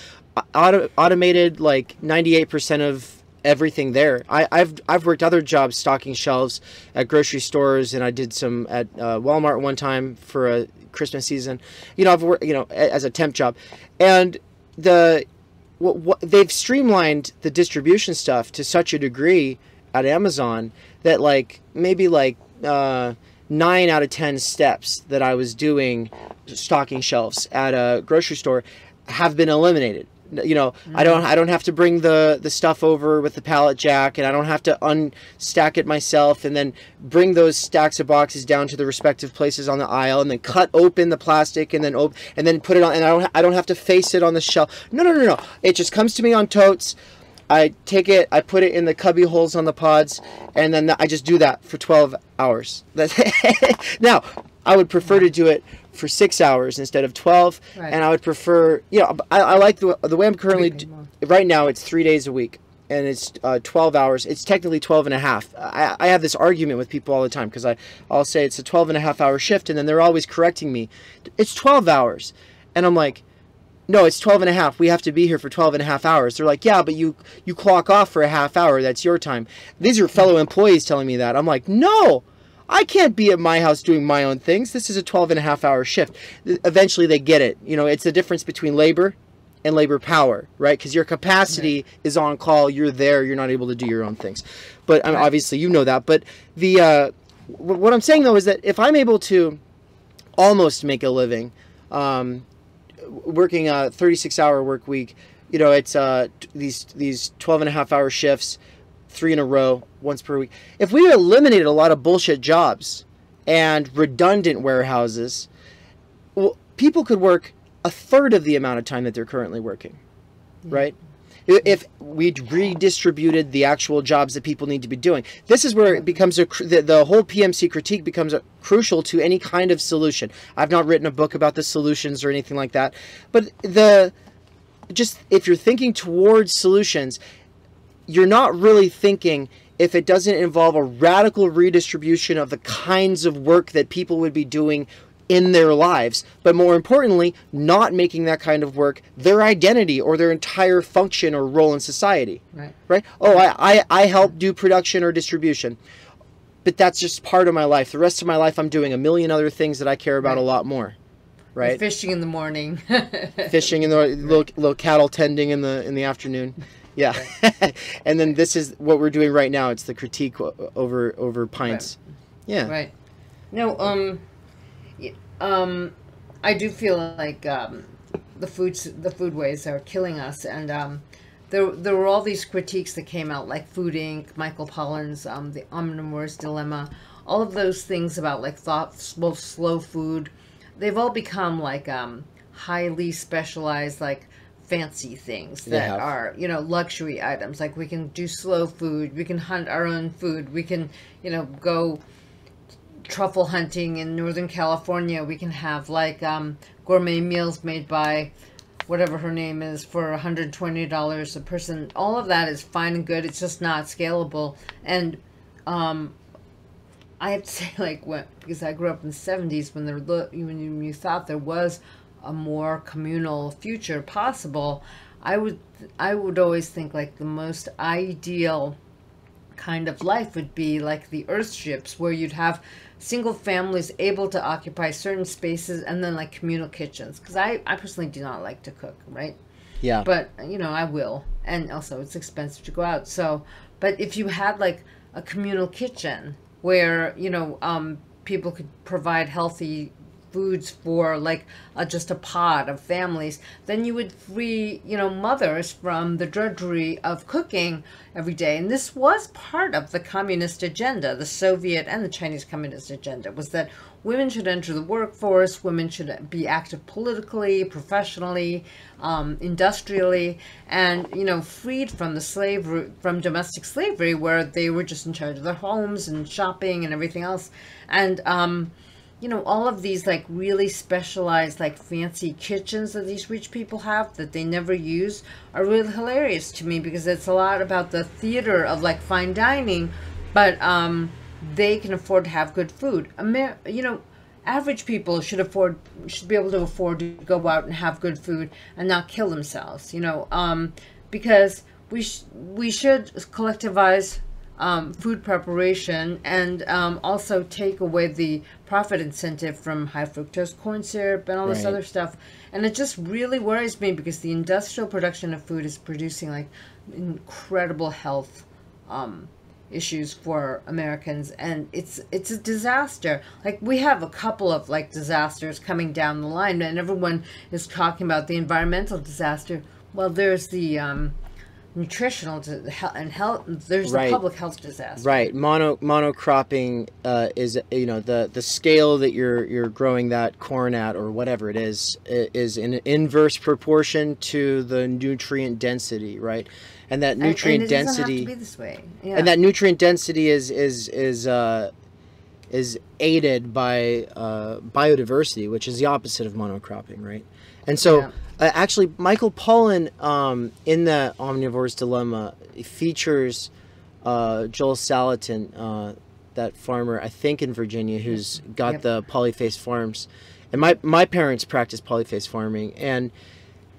automated like 98% of everything there. I've worked other jobs stocking shelves at grocery stores, and I did some at Walmart one time for a Christmas season. You know, I've worked, you know, as a temp job, and they've streamlined the distribution stuff to such a degree at Amazon that, like, maybe like 9 out of 10 steps that I was doing stocking shelves at a grocery store have been eliminated. You know, I don't have to bring the stuff over with the pallet jack, and I don't have to unstack it myself and then bring those stacks of boxes down to the respective places on the aisle and then cut open the plastic and then put it on, and I don't have to face it on the shelf. No. It just comes to me on totes. I take it, I put it in the cubby holes on the pods, and then I just do that for 12 hours. Now, I would prefer to do it for 6 hours instead of 12, right. And I would prefer, you know, I like the way I'm currently, right now it's 3 days a week, and it's 12 hours. It's technically 12 and a half. I have this argument with people all the time, because I'll say it's a 12 and a half hour shift, and then they're always correcting me. It's 12 hours. And I'm like, no, it's 12 and a half. We have to be here for 12 and a half hours. They're like, yeah, but you clock off for a half hour. That's your time. These are fellow employees telling me that. I'm like, no, I can't be at my house doing my own things. This is a 12 and a half hour shift. Eventually they get it. You know, it's the difference between labor and labor power, right? Because your capacity is on call. You're there. You're not able to do your own things. but obviously you know that. But the what I'm saying though is that if I'm able to almost make a living, working a 36-hour work week, you know, it's these 12.5-hour shifts, 3 in a row, once per week. If we eliminated a lot of bullshit jobs and redundant warehouses, well, people could work a third of the amount of time that they're currently working, right? If we redistributed the actual jobs that people need to be doing. This is where it becomes the whole PMC critique becomes crucial to any kind of solution. I've not written a book about the solutions or anything like that, but just if you're thinking towards solutions, you're not really thinking if it doesn't involve a radical redistribution of the kinds of work that people would be doing in their lives, but more importantly, not making that kind of work their identity or their entire function or role in society. Right? Oh, I help do production or distribution, but that's just part of my life. The rest of my life, I'm doing a million other things that I care about a lot more. Right? You're fishing in the morning. Fishing in the little cattle tending in the afternoon. Yeah. And then this is what we're doing right now. It's the critique over pints. Yeah. Right. No, I do feel like the foodways are killing us, and there were all these critiques that came out, like Food Inc., Michael Pollan's The Omnivore's Dilemma, all of those things about like slow food. They've all become like highly specialized, like fancy things that are, you know, luxury items. Like we can do slow food, we can hunt our own food, we can, you know, go truffle hunting in Northern California. We can have like gourmet meals made by whatever her name is for $120 a person. All of that is fine and good. It's just not scalable. And I have to say, like, because I grew up in the 70s when you thought there was a more communal future possible, I would always think like the most ideal kind of life would be like the Earth ships, where you'd have single families able to occupy certain spaces, and then like communal kitchens. Because I personally do not like to cook, right? Yeah. But, you know, I will. And also it's expensive to go out. So, but if you had like a communal kitchen where, you know, people could provide healthy foods for like just a pod of families, then you would free, you know, mothers from the drudgery of cooking every day. And this was part of the communist agenda, the Soviet and the Chinese communist agenda, was that women should enter the workforce, women should be active politically, professionally, industrially, and, you know, freed from the slavery, from domestic slavery, where they were just in charge of their homes and shopping and everything else. And you know, all of these like really specialized, like fancy kitchens that these rich people have that they never use are really hilarious to me, because it's a lot about the theater of like fine dining, but they can afford to have good food. You know, average people should be able to afford to go out and have good food and not kill themselves. You know, because we should collectivize food preparation, and also take away the profit incentive from high fructose corn syrup and all this other stuff. And it just really worries me, because the industrial production of food is producing like incredible health issues for Americans, and it's a disaster. Like we have a couple of like disasters coming down the line, and everyone is talking about the environmental disaster. Well, there's the nutritional and health. There's the public health disaster. Right. Monocropping is, you know, the scale that you're growing that corn at, or whatever it is in inverse proportion to the nutrient density, right? And that nutrient and it density doesn't have to be this way. Yeah. And that nutrient density is aided by biodiversity, which is the opposite of monocropping, right? And so actually, Michael Pollan in the Omnivore's Dilemma features Joel Salatin, that farmer, I think in Virginia, who's got the polyface farms. And my parents practiced polyface farming. And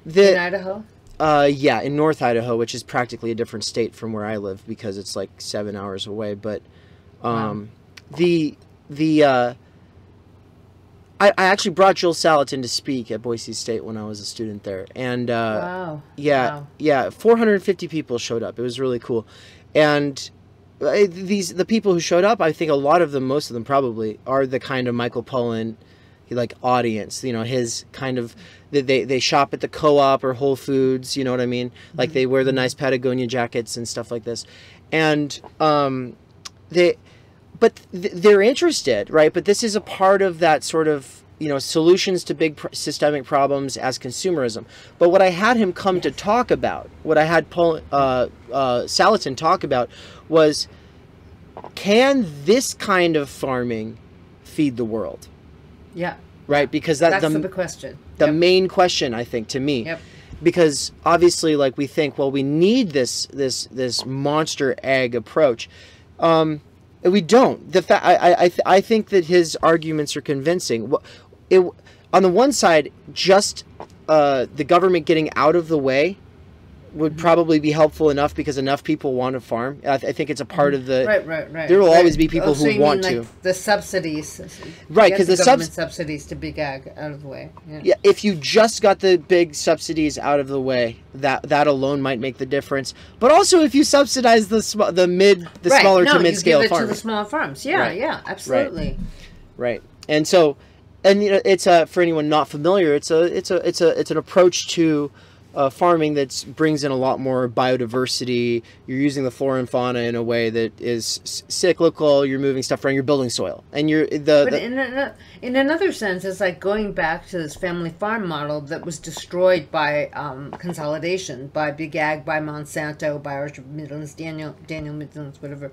in Idaho? Yeah, in North Idaho, which is practically a different state from where I live, because it's like 7 hours away. But I actually brought Joel Salatin to speak at Boise State when I was a student there. And 450 people showed up. It was really cool. And the people who showed up, I think a lot of them, most of them probably, are the kind of Michael Pollan like audience, you know, his kind of, they shop at the Co-op or Whole Foods, you know what I mean? Like they wear the nice Patagonia jackets and stuff like this. And they're interested, right? But this is a part of that sort of, you know, solutions to big systemic problems as consumerism. But what I had him come to talk about, what I had Salatin talk about was, can this kind of farming feed the world? Yeah. Right, because that's the big question. The main question, I think, to me. Yep. Because obviously, like, we think, well, we need this monster egg approach. We don't. I think that his arguments are convincing. On the one side, just the government getting out of the way would probably be helpful enough, because enough people want to farm. I think it's a part of the... Right. There will always be people so who you want mean, to. like, the subsidies. Right, because the government subsidies to big ag out of the way. Yeah, if you just got the big subsidies out of the way, that alone might make the difference. But also, if you subsidize the smaller to mid-scale farmers, farmers, to the small farms. Yeah, yeah, absolutely. Right. And so, and you know, it's for anyone not familiar, it's an approach to farming that brings in a lot more biodiversity. You're using the flora and fauna in a way that is cyclical. You're moving stuff around. You're building soil, and in another sense, it's like going back to this family farm model that was destroyed by consolidation, by Big Ag, by Monsanto, by Archer Midlands, Daniel Midlands, whatever,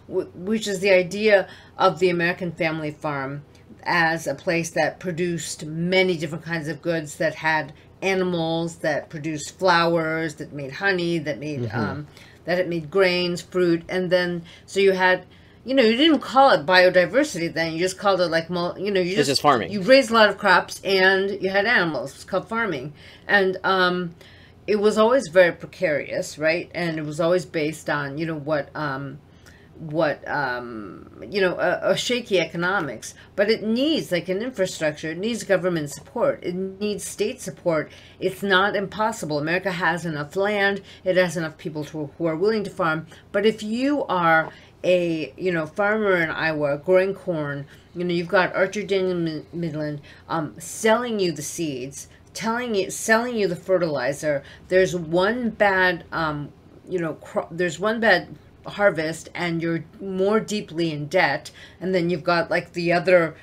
which is the idea of the American family farm as a place that produced many different kinds of goods, that had animals, that produced flowers, that made honey, that made that it made grains, fruit, and then so you had, you know, you didn't call it biodiversity then, you just called it like, you know, it's just farming. You raised a lot of crops and you had animals. It's called farming, and it was always very precarious, right? And it was always based on, you know, a shaky economics, but it needs like an infrastructure. It needs government support. It needs state support. It's not impossible. America has enough land. It has enough people who are willing to farm. But if you are a, you know, farmer in Iowa growing corn, you know, you've got Archer Daniel Midland selling you the seeds, selling you the fertilizer. There's one bad, there's one bad harvest and you're more deeply in debt, and then you've got like the other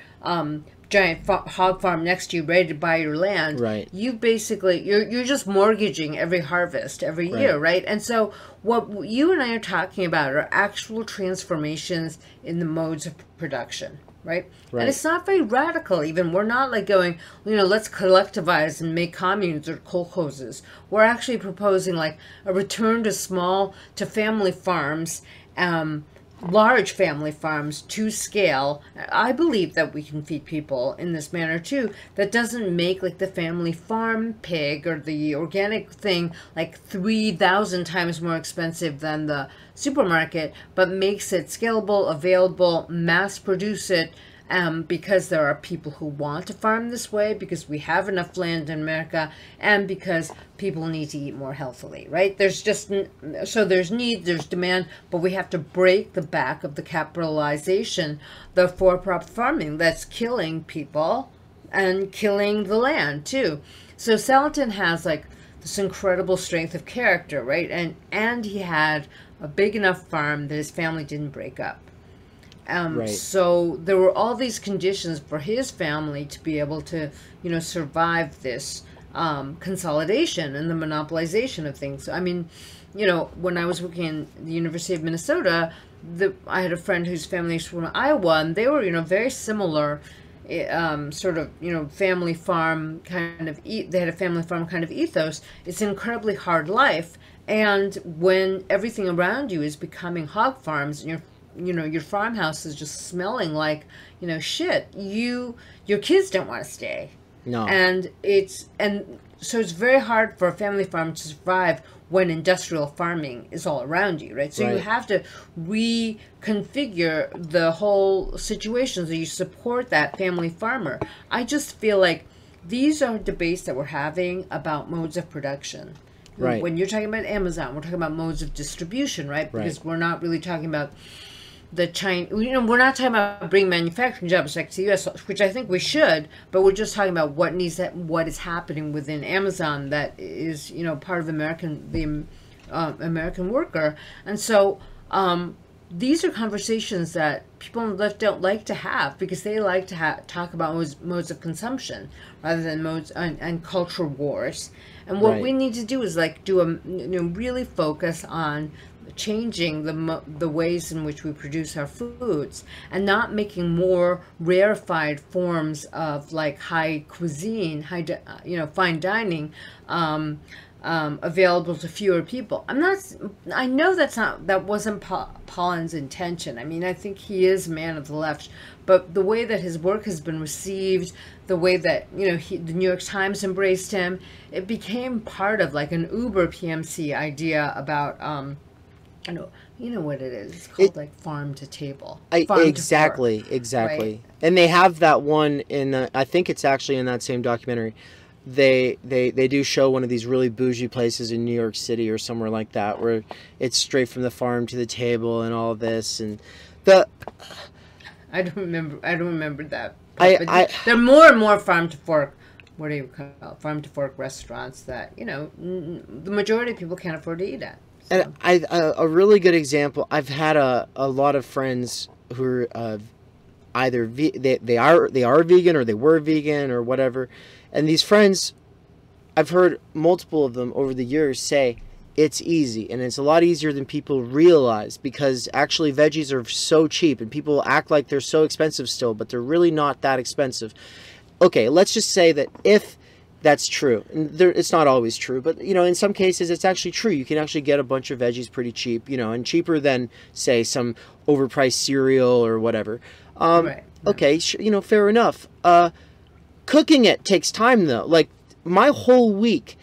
giant hog farm next to you ready to buy your land. Right. You basically you're just mortgaging every harvest every year, right? And so what you and I are talking about are actual transformations in the modes of production. Right? And it's not very radical even. We're not like going, you know, let's collectivize and make communes or kolkhozes. We're actually proposing like a return to family farms, large family farms to scale. I believe that we can feed people in this manner too. That doesn't make like the family farm pig or the organic thing like 3,000 times more expensive than the supermarket, but makes it scalable, available, mass produce it, because there are people who want to farm this way, because we have enough land in America, and because people need to eat more healthily, right? There's need, there's demand, but we have to break the back of the capitalization, the for-profit farming that's killing people and killing the land too. So Salatin has like this incredible strength of character, right? And he had a big enough farm that his family didn't break up. So there were all these conditions for his family to be able to, you know, survive this consolidation and the monopolization of things. I mean, you know, when I was working in the University of Minnesota, I had a friend whose family is from Iowa, and they were, you know, very similar, sort of, you know, family farm kind of. They had a family farm kind of ethos. It's an incredibly hard life, and when everything around you is becoming hog farms, and your farmhouse is just smelling like, you know, shit, your kids don't want to stay. No. And so it's very hard for a family farm to survive when industrial farming is all around you, right? So you have to reconfigure the whole situation so you support that family farmer. I just feel like these are debates that we're having about modes of production. Right. When you're talking about Amazon, we're talking about modes of distribution, right? Because we're not really talking about the China, we're not talking about bringing manufacturing jobs back to the U.S., which I think we should, but we're just talking about what is happening within Amazon that is, part of the American worker. And so these are conversations that people on the left don't like to have, because they like to talk about modes of consumption rather than modes and culture wars. And what we need to do is really focus on changing the ways in which we produce our foods, and not making more rarefied forms of high cuisine, fine dining, available to fewer people. I know that wasn't Pollan's intention. I mean, I think he is a man of the left, but the way that his work has been received, the way that, the New York Times embraced him, it became part of an Uber PMC idea about, you know what it is. It's called farm to table. Exactly. Right? And they have that one in, I think it's actually in that same documentary. They do show one of these really bougie places in New York City or somewhere like that, where it's straight from the farm to the table and all this. And I don't remember that. There are more and more farm to fork. What do you call it? Farm to fork restaurants that the majority of people can't afford to eat at. So. And a really good example. I've had a lot of friends who are either they are vegan, or they were vegan, or whatever. And these friends, I've heard multiple of them over the years say it's easy, and it's a lot easier than people realize, because actually veggies are so cheap, and people act like they're so expensive still, but they're really not that expensive. Okay, let's just say that if that's true, and it's not always true, but in some cases it's actually true. You can actually get a bunch of veggies pretty cheap, and cheaper than, say, some overpriced cereal or whatever. Right. Okay, fair enough. Cooking it takes time, though. My whole week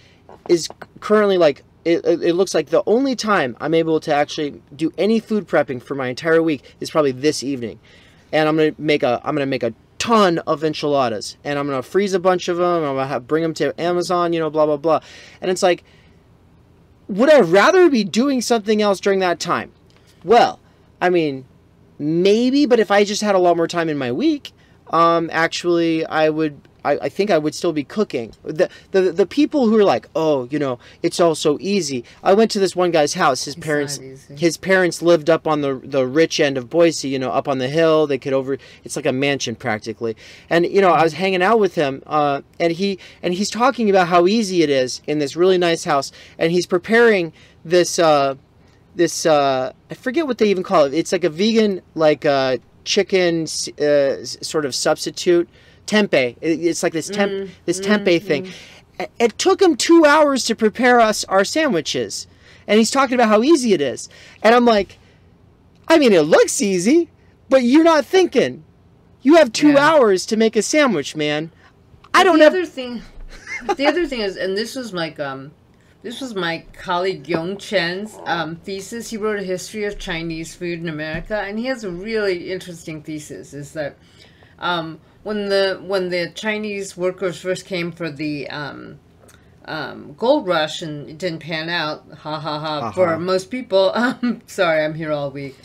is currently it looks like the only time I'm able to actually do any food prepping for my entire week is probably this evening, and I'm gonna make a ton of enchiladas, and I'm gonna freeze a bunch of them, and I'm gonna bring them to Amazon, blah blah blah. And it's like, would I rather be doing something else during that time? Well, I mean, maybe, but if I just had a lot more time in my week, actually, I think I would still be cooking. The people who are like, oh, it's all so easy. I went to this one guy's house. His parents lived up on the rich end of Boise, up on the hill. It's like a mansion practically. And I was hanging out with him, and he's talking about how easy it is in this really nice house, and he's preparing this I forget what they even call it. It's like a vegan chicken sort of substitute. Tempeh. It's like this tempeh thing. It took him 2 hours to prepare us our sandwiches, and he's talking about how easy it is. And I'm like, I mean, it looks easy, but you're not thinking. You have 2 hours to make a sandwich, man. The other thing is, and this was my colleague Yong Chen's thesis. He wrote a history of Chinese food in America, and he has a really interesting thesis. Is that when the Chinese workers first came for the gold rush, and it didn't pan out, for most people. Sorry, I'm here all week.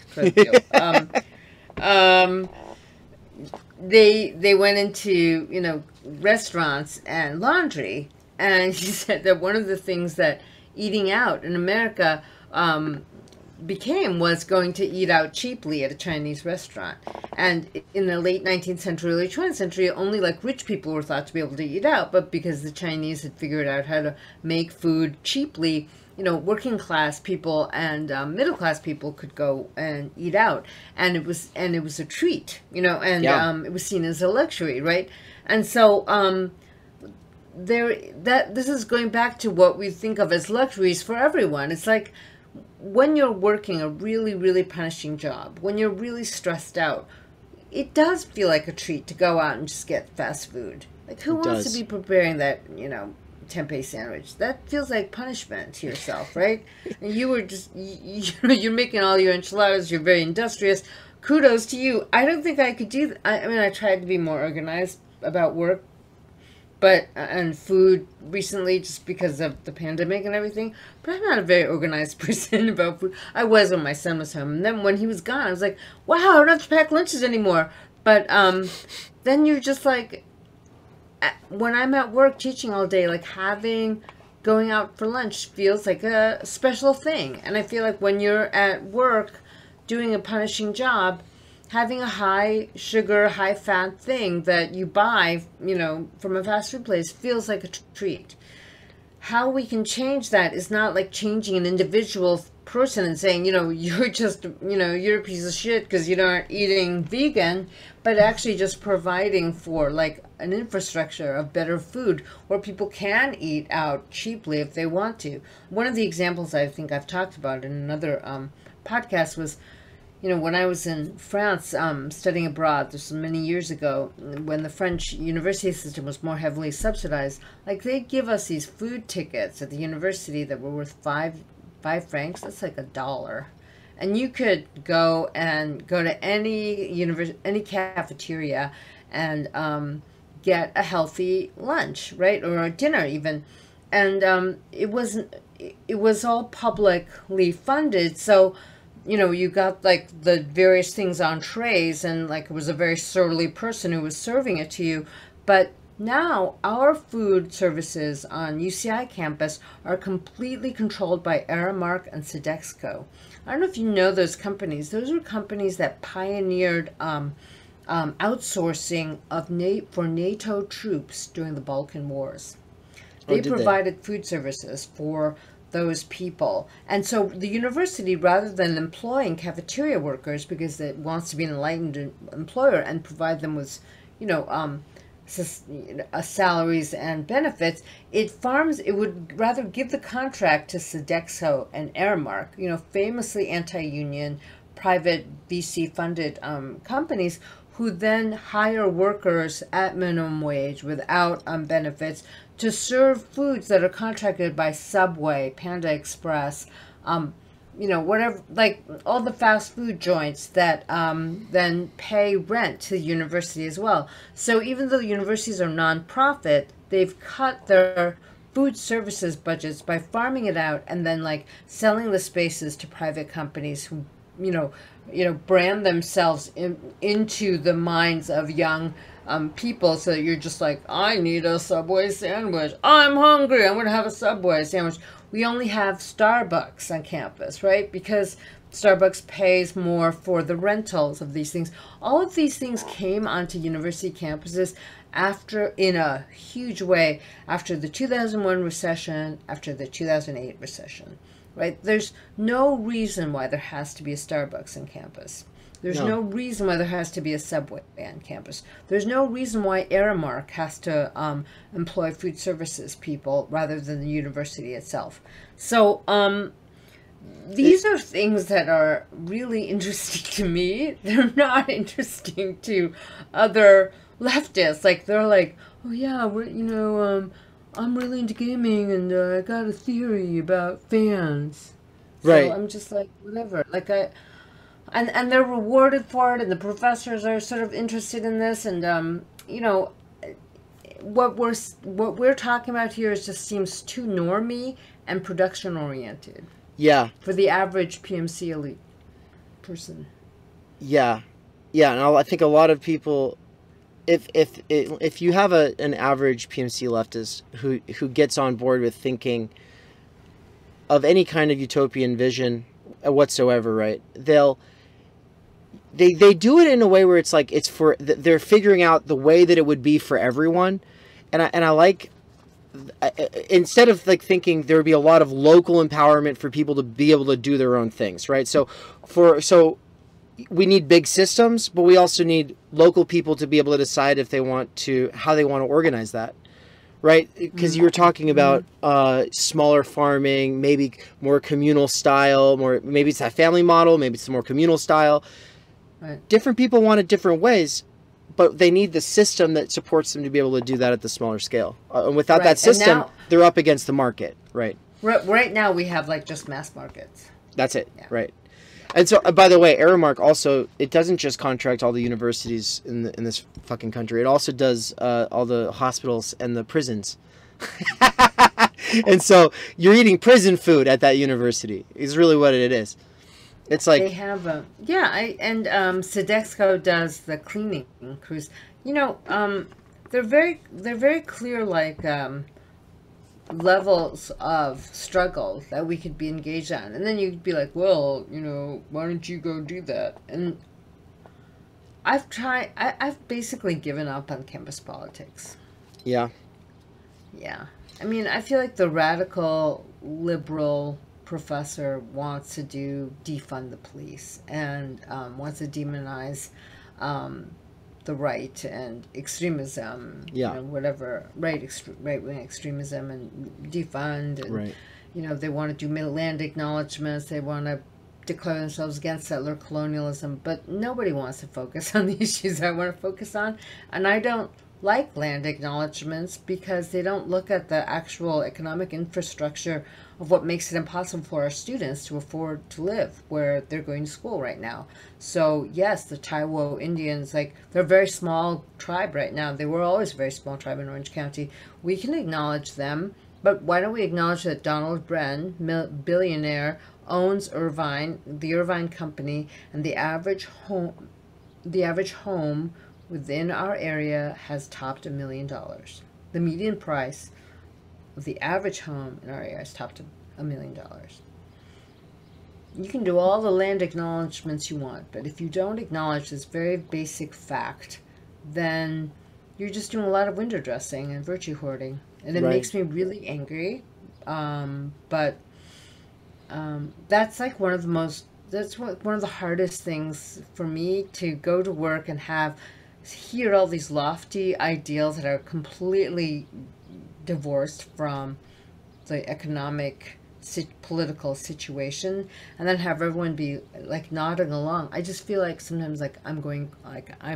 They went into restaurants and laundry, and he said that one of the things that eating out in America was going to eat out cheaply at a Chinese restaurant. And in the late 19th century, early 20th century, only rich people were thought to be able to eat out. But because the Chinese had figured out how to make food cheaply, working class people and middle class people could go and eat out, and it was a treat, it was seen as a luxury, right? And so this is going back to what we think of as luxuries for everyone. It's like, when you're working a really, really punishing job, when you're really stressed out, it does feel like a treat to go out and just get fast food. Who wants to be preparing that, tempeh sandwich? That feels like punishment to yourself, right? And you were just, you're making all your enchiladas, you're very industrious. Kudos to you. I don't think I could do that. I mean, I tried to be more organized about work, but and food recently just because of the pandemic and everything. But I'm not a very organized person about food. I was when my son was home, and then when he was gone, I was like, wow, I don't have to pack lunches anymore. But then you're just like, when I'm at work teaching all day, like going out for lunch feels like a special thing. And I feel like when you're at work doing a punishing job, having a high sugar, high fat thing that you buy, from a fast food place feels like a treat. How we can change that is not like changing an individual person and saying, you're just, you're a piece of shit because you're not eating vegan, but actually just providing for like an infrastructure of better food where people can eat out cheaply if they want to. One of the examples I think I've talked about in another podcast was, when I was in France studying abroad, this was many years ago, when the French university system was more heavily subsidized, like they'd give us these food tickets at the university that were worth five francs. That's like $1. And you could go to any cafeteria and get a healthy lunch, right? Or a dinner even. And it was all publicly funded. So, you got like the various things on trays, and like it was a very surly person who was serving it to you. But now our food services on UCI campus are completely controlled by Aramark and Sodexo. I don't know if you know those companies. Those were companies that pioneered outsourcing for NATO troops during the Balkan Wars. They provided food services for those people. And so the university, rather than employing cafeteria workers because it wants to be an enlightened employer and provide them with, salaries and benefits, it would rather give the contract to Sodexo and Aramark, famously anti-union, private VC-funded companies who then hire workers at minimum wage without benefits to serve foods that are contracted by Subway, Panda Express, whatever, like all the fast food joints that then pay rent to the university as well. So even though universities are nonprofit, they've cut their food services budgets by farming it out and then like selling the spaces to private companies who, brand themselves into the minds of young people, so that you're just like, I need a Subway sandwich. I'm hungry. I'm going to have a Subway sandwich. We only have Starbucks on campus, right? Because Starbucks pays more for the rentals of these things. All of these things came onto university campuses in a huge way after the 2001 recession, after the 2008 recession, right? There's no reason why there has to be a Starbucks on campus. There's no reason why there has to be a Subway on campus. There's no reason why Aramark has to employ food services people rather than the university itself. So these are things that are really interesting to me. They're not interesting to other leftists. Like they're like, oh yeah, I'm really into gaming and I got a theory about fans. Right. So I'm just like, whatever. Like And they're rewarded for it, and the professors are sort of interested in this, and what we're talking about here just seems too normie and production oriented. Yeah. For the average PMC elite person. Yeah, and I think a lot of people, if you have an average PMC leftist who gets on board with thinking of any kind of utopian vision whatsoever, right? They do it in a way where it's like they're figuring out the way that it would be for everyone, and I like, instead of like thinking there would be a lot of local empowerment for people to be able to do their own things, right? So we need big systems, but we also need local people to be able to decide how they want to organize that, right? Because you were talking about smaller farming, maybe more communal style, maybe it's that family model, maybe it's a more communal style. Right. Different people want it different ways, but they need the system that supports them to be able to do that at the smaller scale. And without that system, they're up against the market, right? Right now we have like just mass markets. That's it, right? And so, by the way, Aramark also, it doesn't just contract all the universities in this fucking country. It also does all the hospitals and the prisons. And so you're eating prison food at that university. Is really what it is. It's like they have a Sodexo does the cleaning crews. You know, they're very clear, like levels of struggle that we could be engaged on, and then you'd be like, well, you know, why don't you go do that? And I've basically given up on campus politics. Yeah. I mean, I feel like the radical liberal professor wants to defund the police and wants to demonize the right and extremism, yeah, you know, whatever, right-wing extremism, and defund, and right. You know, they want to do land acknowledgements, they want to declare themselves against settler colonialism, but nobody wants to focus on the issues I want to focus on, and I don't like land acknowledgements because they don't look at the actual economic infrastructure of what makes it impossible for our students to afford to live where they're going to school right now. So yes, the Taiwo Indians, like, they're a very small tribe right now. They were always a very small tribe in Orange County. We can acknowledge them, but why don't we acknowledge that Donald Bren, billionaire, owns Irvine, the Irvine Company, and the average home within our area has topped $1 million. The median price of the average home in our area has topped $1 million. You can do all the land acknowledgements you want, but if you don't acknowledge this very basic fact, then you're just doing a lot of window dressing and virtue hoarding. And it makes me really angry. But that's like one of the hardest things for me, to go to work and hear all these lofty ideals that are completely divorced from the economic political situation, and then have everyone be like nodding along. I just feel like sometimes like I'm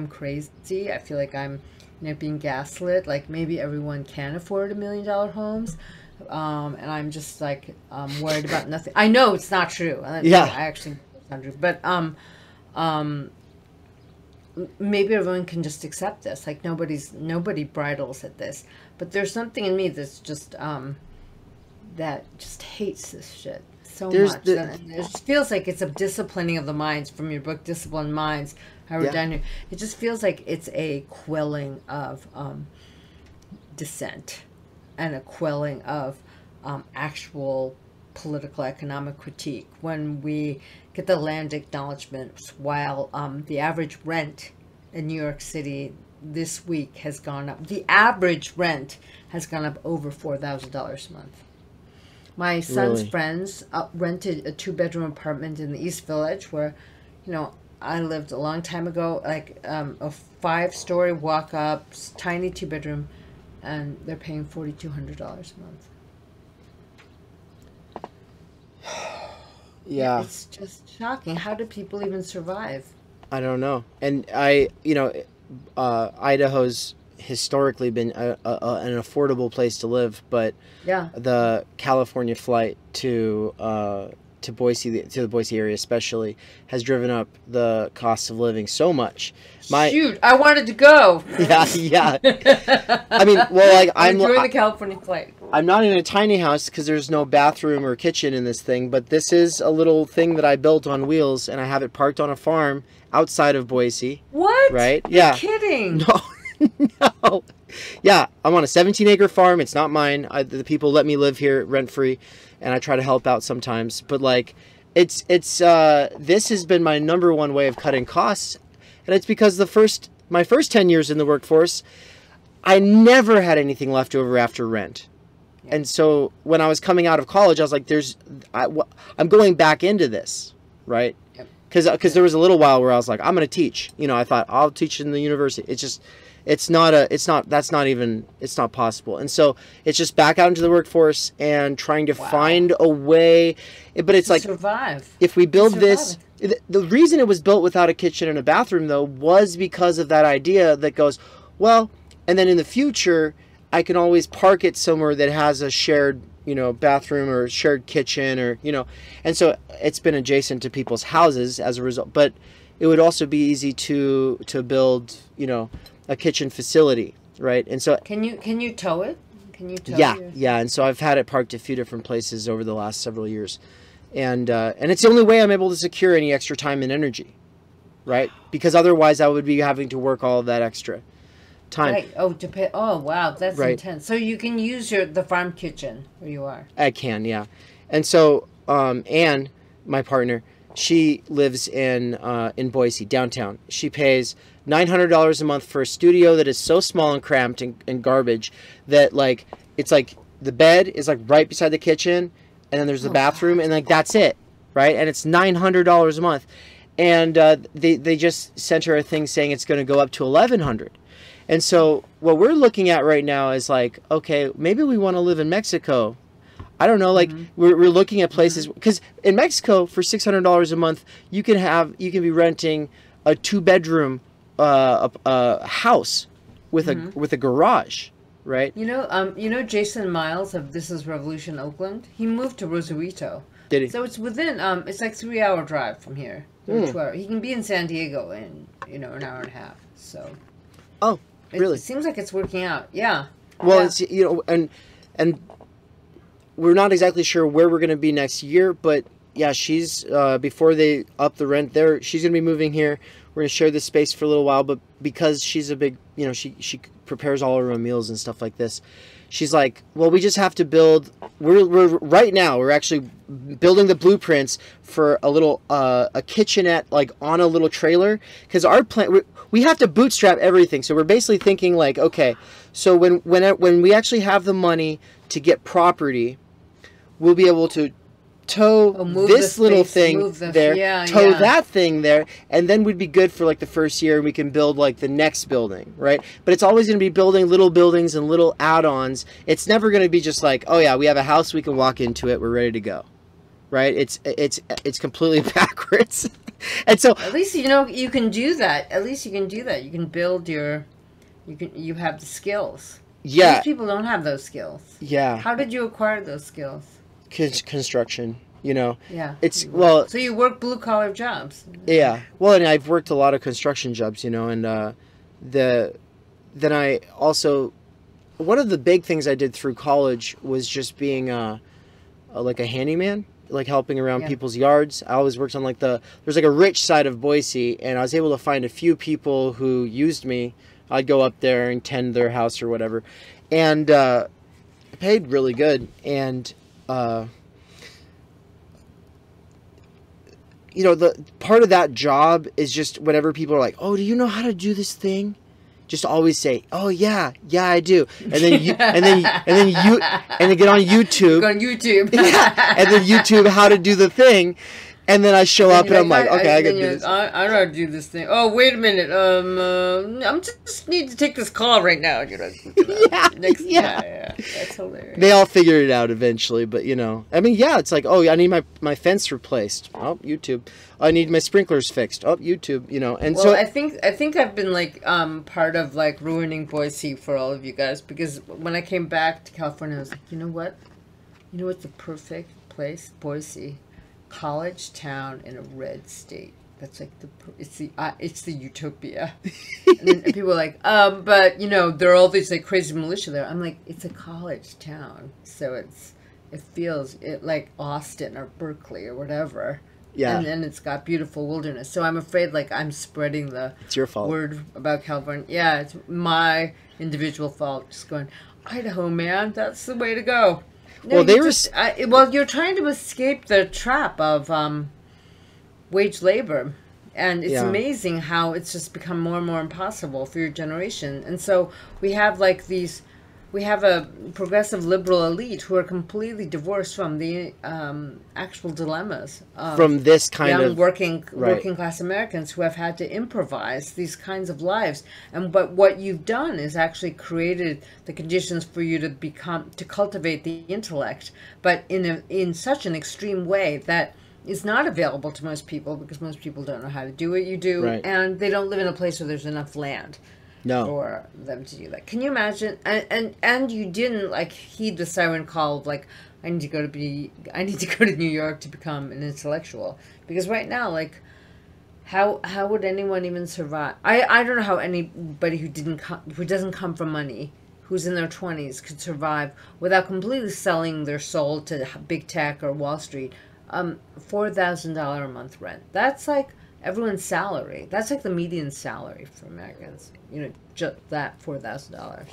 crazy. I feel like I'm, you know, being gaslit. Like maybe everyone can afford $1 million homes, and I'm just like worried about nothing. I know it's not true. Yeah, I actually it's not true, but maybe everyone can just accept this. Like nobody bridles at this, but there's something in me that's just that just hates this shit so much. And it just feels like it's a disciplining of the minds from your book, Disciplined Minds. It just feels like it's a quelling of dissent and a quelling of actual political economic critique when we get the land acknowledgments, while the average rent in New York City this week has gone up. The average rent has gone up over $4,000 a month. My son's friends rented a 2-bedroom apartment in the East Village, where, you know, I lived a long time ago, like a 5-story walk-up, tiny 2-bedroom, and they're paying $4,200 a month. Yeah. It's just shocking. How do people even survive? I don't know. And Idaho's historically been an affordable place to live, but the California flight to Boise, to the Boise area especially, has driven up the cost of living so much. Shoot, I wanted to go. Yeah. I mean, well, like I'm enjoying the California flight. I'm not in a tiny house because there's no bathroom or kitchen in this thing, but this is a little thing that I built on wheels, and I have it parked on a farm outside of Boise. What? Right? You're kidding. No. No. Yeah, I'm on a 17-acre farm. It's not mine. The people let me live here rent-free, and I try to help out sometimes. But like, this has been my number one way of cutting costs, and it's because my first 10 years in the workforce, I never had anything left over after rent. Yeah. And so when I was coming out of college, I was like, I'm going back into this, right? Because there was a little while where I was like, I'm going to teach. You know, I thought I'll teach in the university. It's not possible. And so it's just back out into the workforce and trying to find a way. But it's like, survive. If we build this, the reason it was built without a kitchen and a bathroom though, was because of that idea that goes, well, and then in the future, I can always park it somewhere that has a shared, bathroom or shared kitchen or, and so it's been adjacent to people's houses as a result. But it would also be easy to build, a kitchen facility, right? And so can you tow it? Can you tow yeah. And so I've had it parked a few different places over the last several years. And it's the only way I'm able to secure any extra time and energy, right? Because otherwise I would be having to work all of that extra time. Right. Oh, wow. That's right. intense. So you can use the farm kitchen where you are. I can, yeah. And so Anne, my partner, she lives in Boise, downtown. She pays $900 a month for a studio that is so small and cramped and garbage that, like, it's like the bed is like right beside the kitchen, and then there's the bathroom, and like that's it, right? And it's $900 a month. And they just sent her a thing saying it's going to go up to $1,100. And so what we're looking at right now is like, okay, maybe we want to live in Mexico. I don't know, like we're looking at places because in Mexico for $600 a month you can be renting a 2-bedroom house with a garage, right? Jason Miles of This Is Revolution Oakland. He moved to Rosarito. Did he? So it's within it's like 3-hour drive from here. 2 hours. He can be in San Diego in an hour and a half. So. Oh. Really? It seems like it's working out. Yeah. Well, it's and we're not exactly sure where we're going to be next year, but yeah, she's before they up the rent there, she's going to be moving here. We're going to share this space for a little while, but because she's a big, she prepares all her own meals and stuff like this. She's like, well, we just have to build. We're right now. We're actually building the blueprints for a little a kitchenette like on a little trailer because our plan. We have to bootstrap everything. So we're basically thinking like, okay, so when we actually have the money to get property, we'll be able to tow this little thing there, tow that thing there, and then we'd be good for like the first year and we can build like the next building, right? But it's always going to be building little buildings and little add-ons. It's never going to be just like, oh yeah, we have a house, we can walk into it, we're ready to go. Right? It's completely backwards. And so at least you can do that. At least you can do that. You can build you have the skills. Yeah. Most people don't have those skills. Yeah. How did you acquire those skills? Construction, Yeah. So you work blue collar jobs. Yeah. Well, and I've worked a lot of construction jobs, and then I also one of the big things I did through college was just being like a handyman. Like helping around people's yards. I always worked on there's like a rich side of Boise, and I was able to find a few people who used me. I'd go up there and tend their house or whatever, and I paid really good. And the part of that job is just whenever people are like, "Oh, do you know how to do this thing?" Just always say, "Oh yeah, I do," and then you, and then get on YouTube. Go on YouTube. Yeah, and then YouTube how to do the thing, and then I show up and I'm like, okay, I can do this. I know how to do this thing. Oh, wait a minute. I'm just need to take this call right now. Yeah. That's hilarious. They all figured it out eventually, but it's like, oh, I need my fence replaced. Oh, YouTube. I need my sprinklers fixed. Oh, YouTube. And so I think I've been like part of like ruining Boise for all of you guys because when I came back to California, I was like, you know what? What's the perfect place? Boise. College town in a red state. That's like it's the utopia. And then people are like, but there are all these like crazy militia there. I'm like, it's a college town, so it feels like Austin or Berkeley or whatever. Yeah. And then it's got beautiful wilderness. So I'm afraid like I'm spreading the it's your fault. Word about California. Yeah, it's my individual fault. Just going, Idaho, man, that's the way to go. No, well, you're trying to escape the trap of wage labor, and it's amazing how it's just become more and more impossible for your generation. And so we have a progressive liberal elite who are completely divorced from the actual dilemmas from this kind young of working class Americans who have had to improvise these kinds of lives. But what you've done is actually created the conditions for you to cultivate the intellect, but in such an extreme way that is not available to most people because most people don't know how to do what you do, and they don't live in a place where there's enough land. No. for them to do that. Can you imagine? And you didn't like heed the siren call of like, I need to go to New York to become an intellectual, because right now, like, how would anyone even survive? I don't know how anybody who doesn't come from money, who's in their 20s, could survive without completely selling their soul to big tech or Wall Street. $4,000 a month rent. That's like everyone's salary. That's like the median salary for Americans. You know, just that $4,000.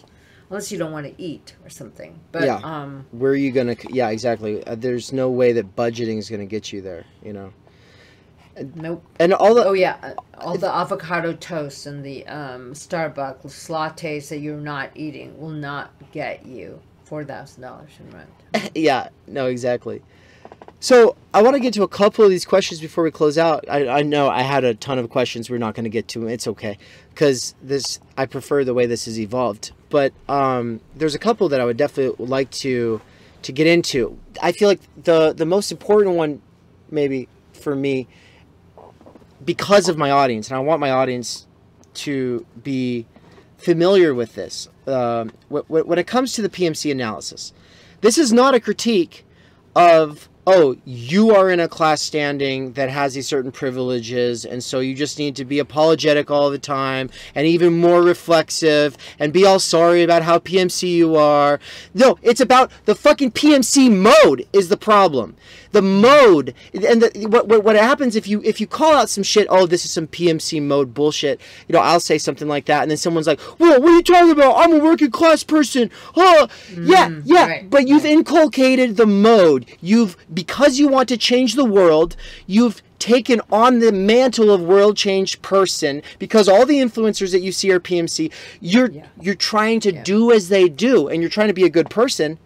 Unless you don't want to eat or something. But yeah. Where are you gonna? Yeah, exactly. There's no way that budgeting is gonna get you there. You know. Nope. And all the all the avocado toast and the Starbucks lattes that you're not eating will not get you $4,000 in rent. Yeah. No. Exactly. So I want to get to a couple of these questions before we close out. I know I had a ton of questions. We're not going to get to them. It's okay, because I prefer the way this has evolved. But there's a couple that I would definitely like to get into. I feel like the most important one, maybe for me, because of my audience, and I want my audience to be familiar with this. When it comes to the PMC analysis, this is not a critique of, oh, you are in a class standing that has these certain privileges, and so you just need to be apologetic all the time and even more reflexive and be all sorry about how PMC you are. No, it's about the fucking PMC mode is the problem. The mode, and what happens if you call out some shit, oh, this is some PMC mode bullshit, you know, I'll say something like that, and then someone's like, well, what are you talking about? I'm a working class person. Oh, yeah, right, but you've inculcated the mode. Because you want to change the world, you've taken on the mantle of world change person, because all the influencers that you see are PMC. You're trying to do as they do, and you're trying to be a good person.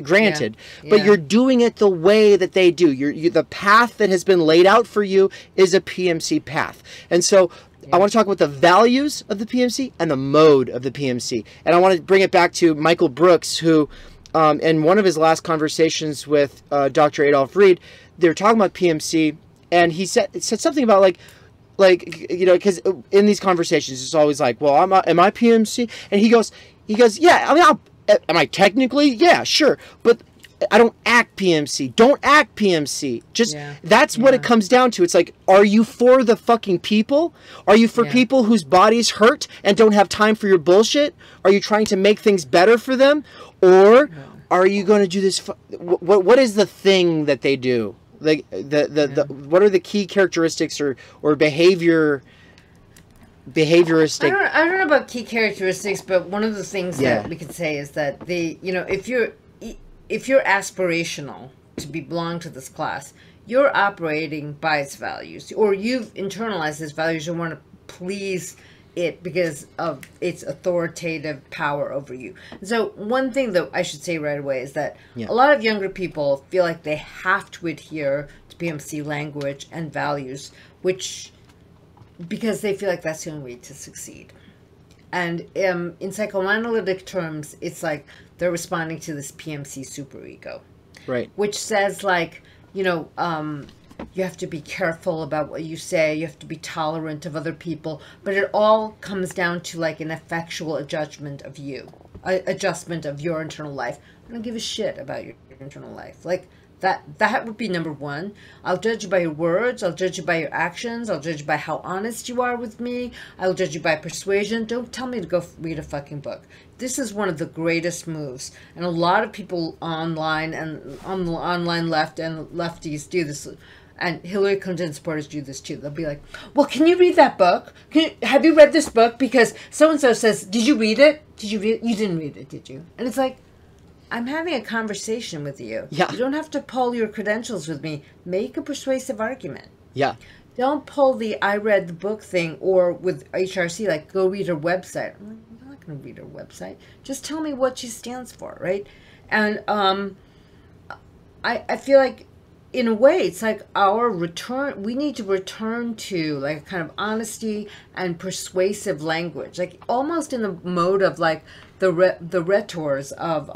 Granted, but you're doing it the way that they do. The path that has been laid out for you is a PMC path. And so I want to talk about the values of the PMC and the mode of the PMC. And I want to bring it back to Michael Brooks, who in one of his last conversations with Dr. Adolph Reed, they were talking about PMC, and he said something about like, you know, because in these conversations it's always like, well, am I PMC? And he goes, yeah, I mean, am I technically? Yeah, sure. But I don't act PMC. Don't act PMC. Just, that's what it comes down to. It's like, are you for the fucking people? Are you for people whose bodies hurt and don't have time for your bullshit? Are you trying to make things better for them? Or are you going to do this? What is the thing that they do? Like what are the key characteristics or behavioristic? I don't know about key characteristics, but one of the things that we could say is that if you're aspirational to belong to this class, you're operating by its values, or you've internalized its values and want to please it because of its authoritative power over you. And so one thing that I should say right away is that a lot of younger people feel like they have to adhere to PMC language and values, because they feel like that's the only way to succeed. And in psychoanalytic terms, it's like they're responding to this PMC superego. Right. Which says, like, you have to be careful about what you say, you have to be tolerant of other people, but it all comes down to, like, an effectual adjustment of your internal life. I don't give a shit about your internal life. Like, that would be number one. I'll judge you by your words. I'll judge you by your actions. I'll judge you by how honest you are with me. I'll judge you by persuasion. Don't tell me to go read a fucking book. This is one of the greatest moves. And a lot of people online and on the online left and lefties do this. And Hillary Clinton supporters do this too. They'll be like, well, can you read that book? Have you read this book? Because so-and-so says, did you read it? Did you read it? You didn't read it, did you? And it's like, I'm having a conversation with you. Yeah. You don't have to pull your credentials with me. Make a persuasive argument. Yeah. Don't pull the I read the book thing, or with HRC, like, go read her website. I'm not going to read her website. Just tell me what she stands for, right? And I feel like, in a way, it's like we need to return to, like, a kind of honesty and persuasive language. Like, almost in the mode of, like, the rhetors of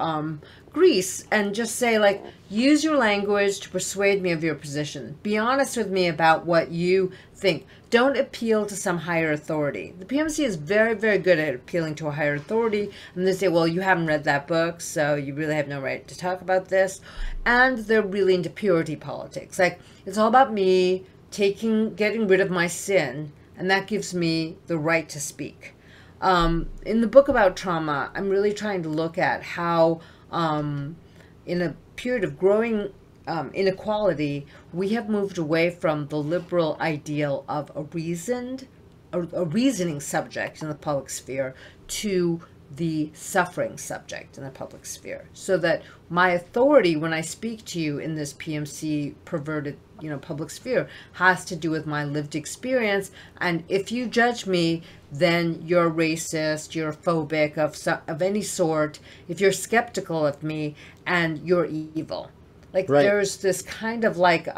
Greece and just say, like, use your language to persuade me of your position. Be honest with me about what you think. Don't appeal to some higher authority. The PMC is very, very good at appealing to a higher authority. And they say, well, you haven't read that book, so you really have no right to talk about this. And they're really into purity politics. Like, it's all about me getting rid of my sin, and that gives me the right to speak. In the book about trauma, I'm really trying to look at how in a period of growing inequality, we have moved away from the liberal ideal of a reasoning subject in the public sphere to the suffering subject in the public sphere. So that my authority when I speak to you in this PMC perverted, public sphere has to do with my lived experience. And if you judge me, then you're racist, you're phobic of any sort. If you're skeptical of me, and you're evil. Like, right. There's this kind of like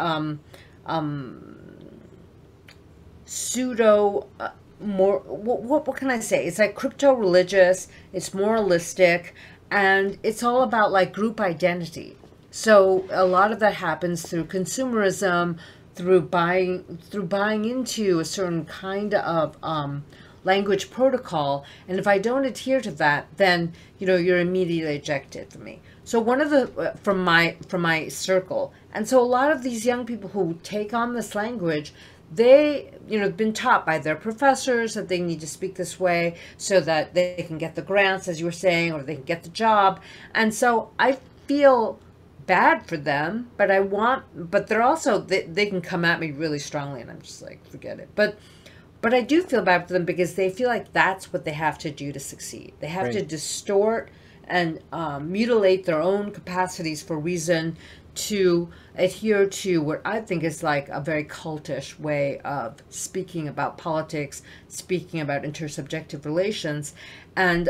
pseudo more what can I say? It's like crypto-religious, it's moralistic, and it's all about like group identity. So a lot of that happens through consumerism, through buying into a certain kind of language protocol, and if I don't adhere to that, then you're immediately ejected from me. So one of the from my circle, and so a lot of these young people who take on this language, they been taught by their professors that they need to speak this way so that they can get the grants, as you were saying, or they can get the job. And so I feel bad for them, but they're also they can come at me really strongly, and I'm just like, forget it. But I do feel bad for them because they feel like that's what they have to do to succeed. They have to distort and mutilate their own capacities for reason to adhere to what I think is like a very cultish way of speaking about politics, speaking about intersubjective relations. And,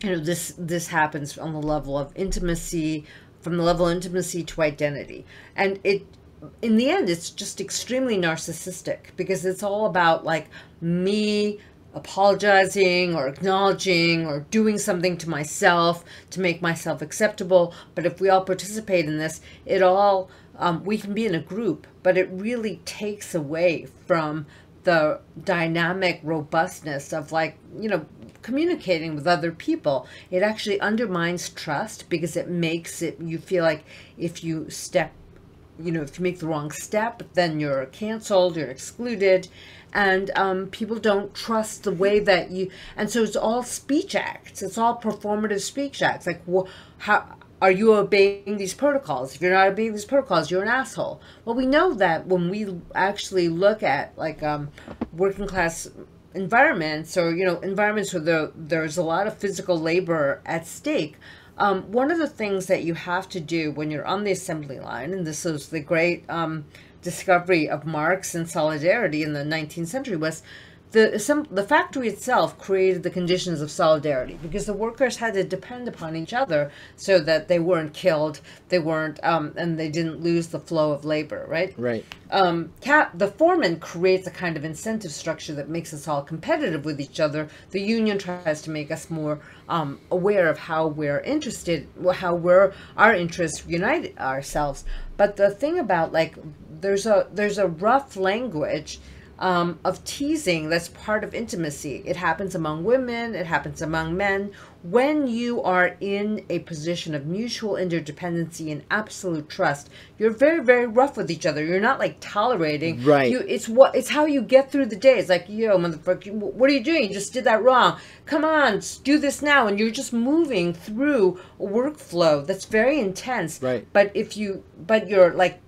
this happens on the level of intimacy, from the level of intimacy to identity. And in the end, it's just extremely narcissistic because it's all about like me apologizing or acknowledging or doing something to myself to make myself acceptable. But if we all participate in this, we can be in a group, but it really takes away from the dynamic robustness of communicating with other people. It actually undermines trust because it makes you feel like if you make the wrong step, then you're canceled, you're excluded. And people don't trust the way that and so it's all speech acts. It's all performative speech acts. Like, how are you obeying these protocols? If you're not obeying these protocols, you're an asshole. Well, we know that when we actually look at working class environments, or environments where there's a lot of physical labor at stake. One of the things that you have to do when you're on the assembly line, and this is the great discovery of Marx and solidarity in the 19th century, was the factory itself created the conditions of solidarity because the workers had to depend upon each other so that they weren't killed, they weren't, and they didn't lose the flow of labor, right? Right. The foreman creates a kind of incentive structure that makes us all competitive with each other. The union tries to make us more aware of how we're interested, how our interests unite ourselves. But the thing about there's a rough language of teasing that's part of intimacy. It happens among women, it happens among men. When you are in a position of mutual interdependency and absolute trust, you're very, very rough with each other. You're not tolerating. Right. It's how you get through the day. It's like, yo, motherfucker, what are you doing? You just did that wrong. Come on, do this now. And you're just moving through a workflow that's very intense. Right. But your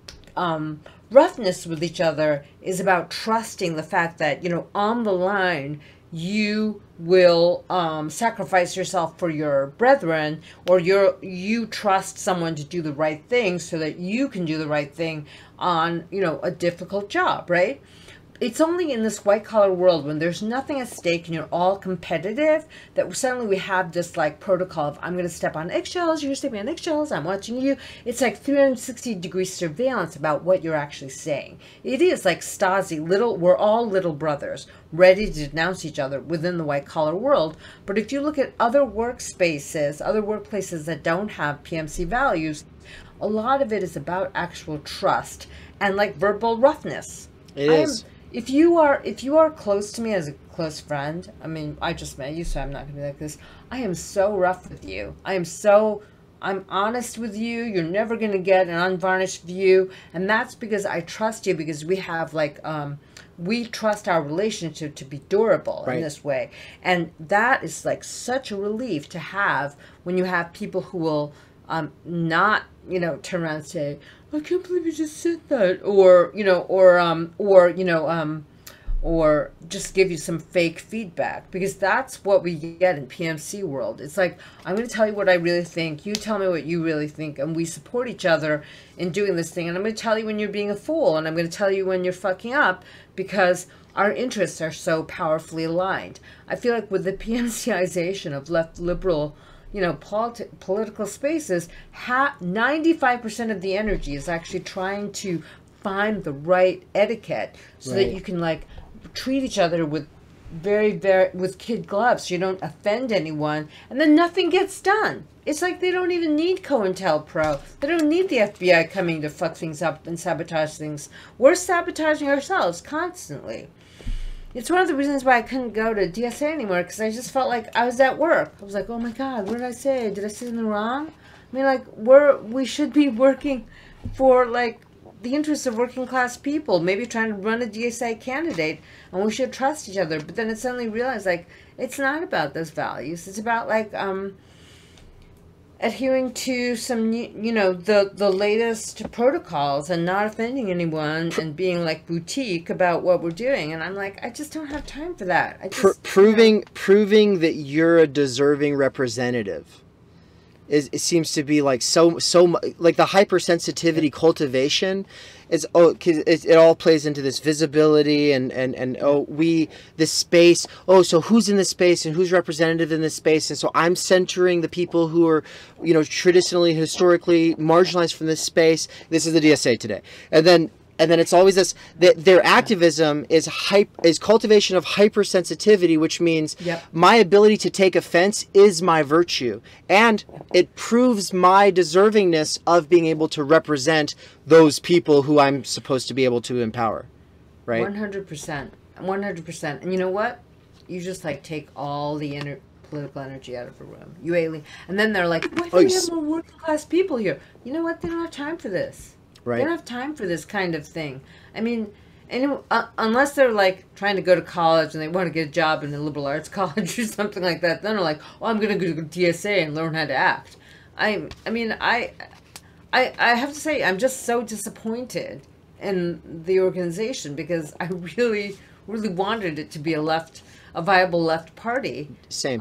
roughness with each other is about trusting the fact that, on the line, you will sacrifice yourself for your brethren, or you trust someone to do the right thing so that you can do the right thing on, a difficult job, right? it's only in this white collar world when there's nothing at stake and you're all competitive that suddenly we have this like protocol of I'm going to step on eggshells, you're stepping on eggshells, I'm watching you. It's like 360-degree surveillance about what you're actually saying. It is like Stasi, we're all little brothers ready to denounce each other within the white collar world. But if you look at other workspaces, other workplaces that don't have PMC values, a lot of it is about actual trust and like verbal roughness. It is. If you are close to me as a close friend, I mean, I just met you, so I'm not going to be like this. I am so rough with you. I'm honest with you. You're never going to get an unvarnished view. And that's because I trust you, because we have like, we trust our relationship to be durable in this way. And that is like such a relief to have when you have people who will not, turn around and say, I can't believe you just said that, or just give you some fake feedback, because that's what we get in PMC world. It's like, I'm going to tell you what I really think, you tell me what you really think, and we support each other in doing this thing. And I'm going to tell you when you're being a fool, and I'm going to tell you when you're fucking up, because our interests are so powerfully aligned. I feel like with the PMCization of left liberal political spaces, 95% of the energy is actually trying to find the right etiquette so that you can like treat each other with with kid gloves, so you don't offend anyone, and then nothing gets done. It's like they don't even need COINTELPRO. They don't need the FBI coming to fuck things up and sabotage things. We're sabotaging ourselves constantly. It's one of the reasons why I couldn't go to DSA anymore, because I just felt like I was at work. I was like, oh my God, what did I say? Did I say something wrong? I mean, like, we should be working for, like, the interests of working class people, maybe trying to run a DSA candidate, and we should trust each other. But then it suddenly realized, like, it's not about those values. It's about, like, adhering to some, the latest protocols and not offending anyone and being like boutique about what we're doing. And I'm like, I just don't have time for that. I just, proving that you're a deserving representative it seems to be like so like the hypersensitivity cultivation is it all plays into this visibility and this space. So who's in this space and who's representative in this space? And so I'm centering the people who are traditionally, historically marginalized from this space. This is the DSA today, and then it's always this, that their activism is cultivation of hypersensitivity, which means my ability to take offense is my virtue, and it proves my deservingness of being able to represent those people who I'm supposed to be able to empower, right? 100%, 100%. And you know what? You just like take all the political energy out of a room. You alien, and then they're like, why do we have more working class people here? You know what? They don't have time for this. Right. They don't have time for this kind of thing. I mean, unless they're like trying to go to college and they want to get a job in a liberal arts college or something like that, then they're like, oh, I'm going to go to DSA and learn how to act. I have to say, I'm just so disappointed in the organization, because I really, really wanted it to be a viable left party. Same.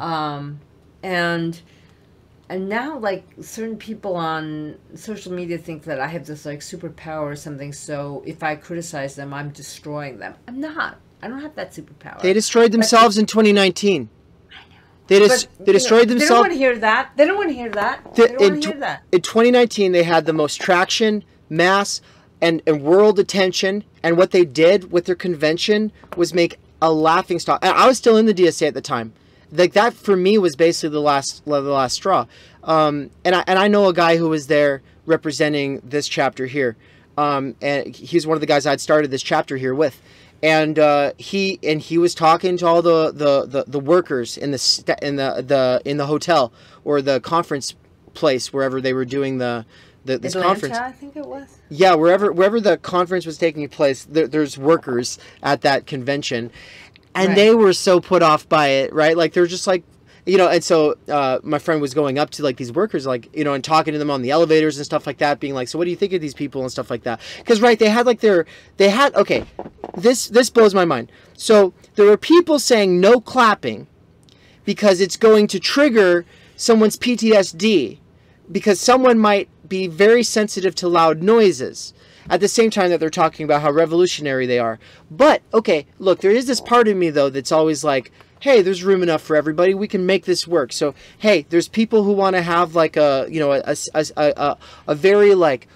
And now, like, certain people on social media think that I have this, like, superpower or something, so if I criticize them, I'm destroying them. I'm not. I don't have that superpower. They destroyed themselves in 2019. I know. They destroyed themselves. They don't want to hear that. They don't want to hear that. They don't want to hear that. In 2019, they had the most traction, mass, and world attention, and what they did with their convention was make a laughingstock. And I was still in the DSA at the time. Like, that for me was basically the last straw. And I know a guy who was there representing this chapter here, and he's one of the guys I'd started this chapter here with, and he was talking to all the workers in the hotel or the conference place, wherever they were doing this Atlanta, conference. I think it was. Yeah, wherever the conference was taking place, there's workers at that convention. And they were so put off by it, right? Like, they're just like, and so my friend was going up to, like, these workers, like, and talking to them on the elevators and stuff like that, being like, so what do you think of these people and stuff like that? Because, they had, like, okay, this blows my mind. So there were people saying no clapping because it's going to trigger someone's PTSD, because someone might be very sensitive to loud noises. at the same time that they're talking about how revolutionary they are. But, okay, look, there is this part of me, though, that's always like, hey, there's room enough for everybody. We can make this work. So, hey, there's people who want to have like a, you know, a very like,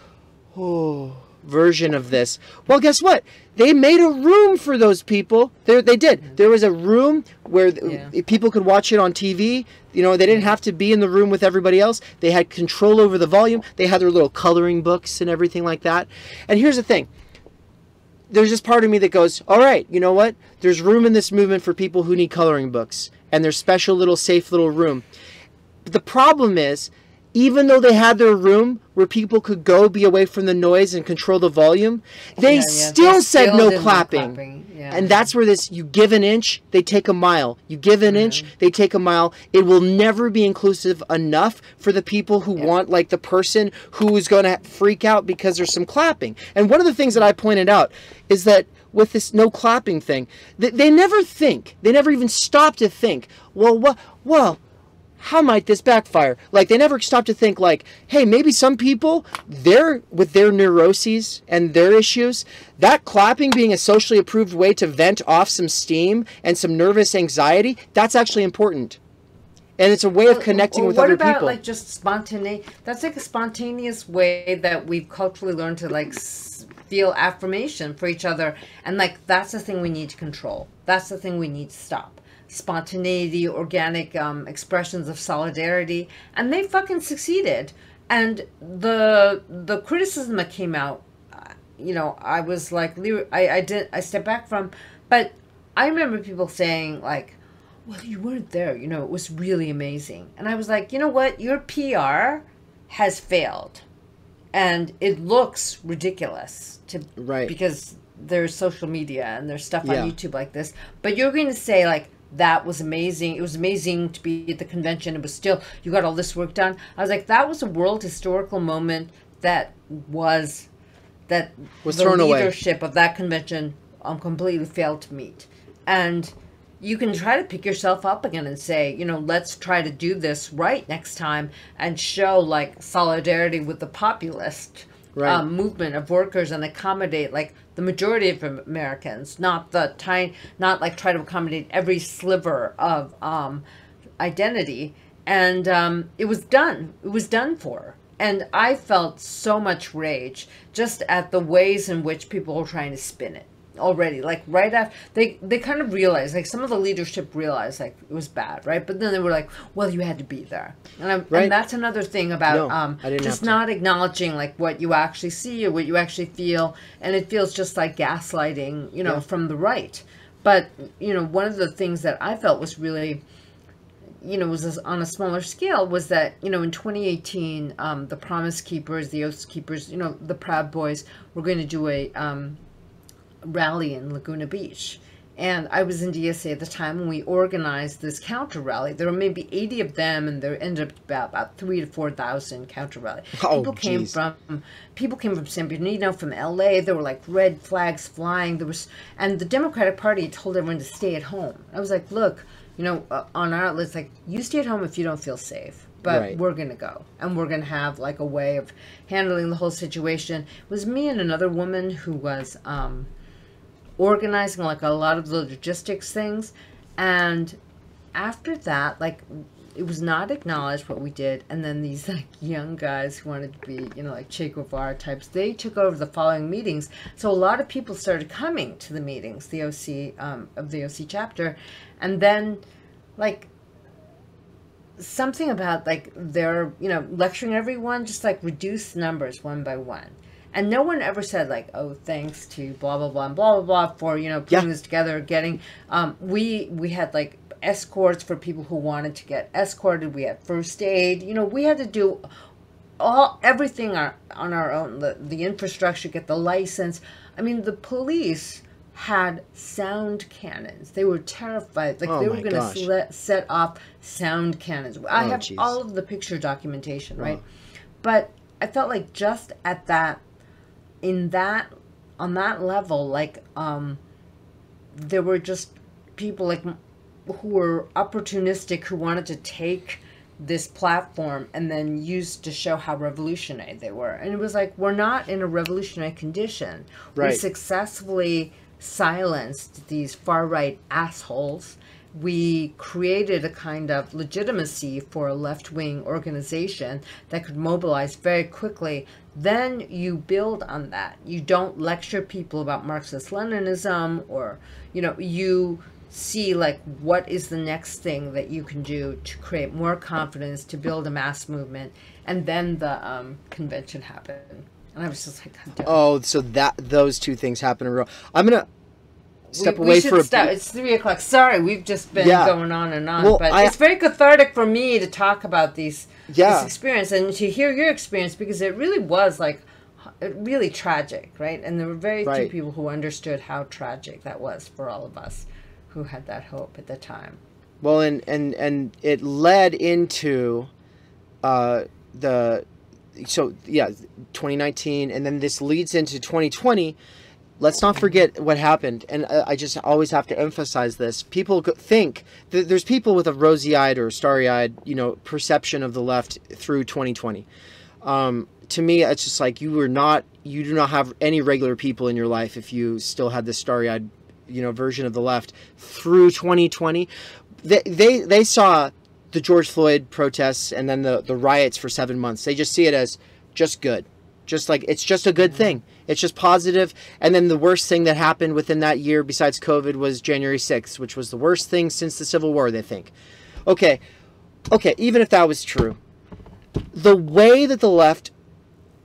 oh, version of this. Well, guess what? They made a room for those people. They did. There was a room where people could watch it on TV. You know, they didn't have to be in the room with everybody else. They had control over the volume. They had their little coloring books and everything like that. And here's the thing. There's this part of me that goes, all right, you know what? There's room in this movement for people who need coloring books. And there's special little safe little room. But the problem is, even though they had their room where people could go be away from the noise and control the volume, they still said no clapping. Yeah. And that's where this, you give an inch, they take a mile. You give an inch, they take a mile. It will never be inclusive enough for the people who want, like, the person who is going to freak out because there's some clapping. And one of the things that I pointed out is that with this no clapping thing, they never think, they never even stop to think, well, how might this backfire? Like, they never stop to think like, hey, maybe some people, they're with their neuroses and their issues, that clapping being a socially approved way to vent off some steam and some nervous anxiety, that's actually important. And it's a way of connecting with other people. What about like just spontaneous? That's like a spontaneous way that we've culturally learned to like feel affirmation for each other. And like, that's the thing we need to control. That's the thing we need to stop. Spontaneity, organic expressions of solidarity, and they fucking succeeded. And the criticism that came out, you know, I was like, I stepped back from, but I remember people saying like, well, you weren't there, you know, it was really amazing. And I was like, you know what, your PR has failed, and it looks ridiculous because there's social media and there's stuff on YouTube like this, but you're going to say like, that was amazing. It was amazing to be at the convention. It was still, you got all this work done. I was like, that was a world historical moment that was the thrown away. Leadership of that convention completely failed to meet. And you can try to pick yourself up again and say, you know, let's try to do this right next time and show like solidarity with the populist movement of workers and accommodate like the majority of Americans, not like try to accommodate every sliver of identity. And it was done. It was done for. And I felt so much rage just at the ways in which people were trying to spin it already. Like right after, they kind of realized, like some of the leadership realized like it was bad, right? But then they were like, well, you had to be there. And that's another thing about just not acknowledging like what you actually see or what you actually feel. And it feels just like gaslighting, you know, from the right. But, you know, one of the things that I felt was really, you know, was on a smaller scale was that, you know, in 2018, the Promise Keepers, the Oath Keepers, you know, the Proud Boys were going to do a rally in Laguna Beach. And I was in DSA at the time when we organized this counter rally. There were maybe 80 of them, and there ended up about 3,000 to 4,000 counter rally. People came from San Bernardino, from LA. There were like red flags flying. And the Democratic Party told everyone to stay at home. I was like, look, you know, on our list, like, you stay at home if you don't feel safe. But we're going to go. And we're going to have like a way of handling the whole situation. It was me and another woman who was organizing like a lot of the logistics things. And after that, like, it was not acknowledged what we did. And then these like young guys who wanted to be, you know, like Che Guevara types, they took over the following meetings. So a lot of people started coming to the meetings, the OC of the OC chapter. And then like something about like their, you know, lecturing everyone, just like reduce numbers one by one. And no one ever said like, oh, thanks to blah, blah, blah, and blah, blah, blah for, you know, putting this together, getting, we had like escorts for people who wanted to get escorted. We had first aid, you know, we had to do everything on our own, the infrastructure, get the license. I mean, the police had sound cannons. They were terrified. Like they were going to set off sound cannons. I have all of the picture documentation, right? But I felt like just at that, on that level, like there were just people like who were opportunistic, who wanted to take this platform and then used to show how revolutionary they were. And it was like, we're not in a revolutionary condition. Right. We successfully silenced these far-right assholes. We created a kind of legitimacy for a left-wing organization that could mobilize very quickly. Then you build on that. You don't lecture people about Marxist-Leninism, or, you know, you see like what is the next thing that you can do to create more confidence, to build a mass movement. And then the convention happened. And I was just like, God damn. Oh, so those two things happen in a row. I'm going to step away for a bit. It's 3 o'clock. Sorry, we've just been going on and on. Well, but it's very cathartic for me to talk about this experience and to hear your experience, because it really was like really tragic, right? And there were very few people who understood how tragic that was for all of us who had that hope at the time. Well, and it led into 2019, and then this leads into 2020. Let's not forget what happened, and I just always have to emphasize this. People think that there's people with a rosy-eyed or starry-eyed, you know, perception of the left through 2020. To me, it's just like you do not have any regular people in your life if you still had this starry-eyed, you know, version of the left through 2020. They saw the George Floyd protests and then the riots for 7 months. They just see it as just good. Just like, it's just a good thing. It's just positive. And then the worst thing that happened within that year besides COVID was January 6th, which was the worst thing since the Civil War, they think. Okay, even if that was true, the way that the left,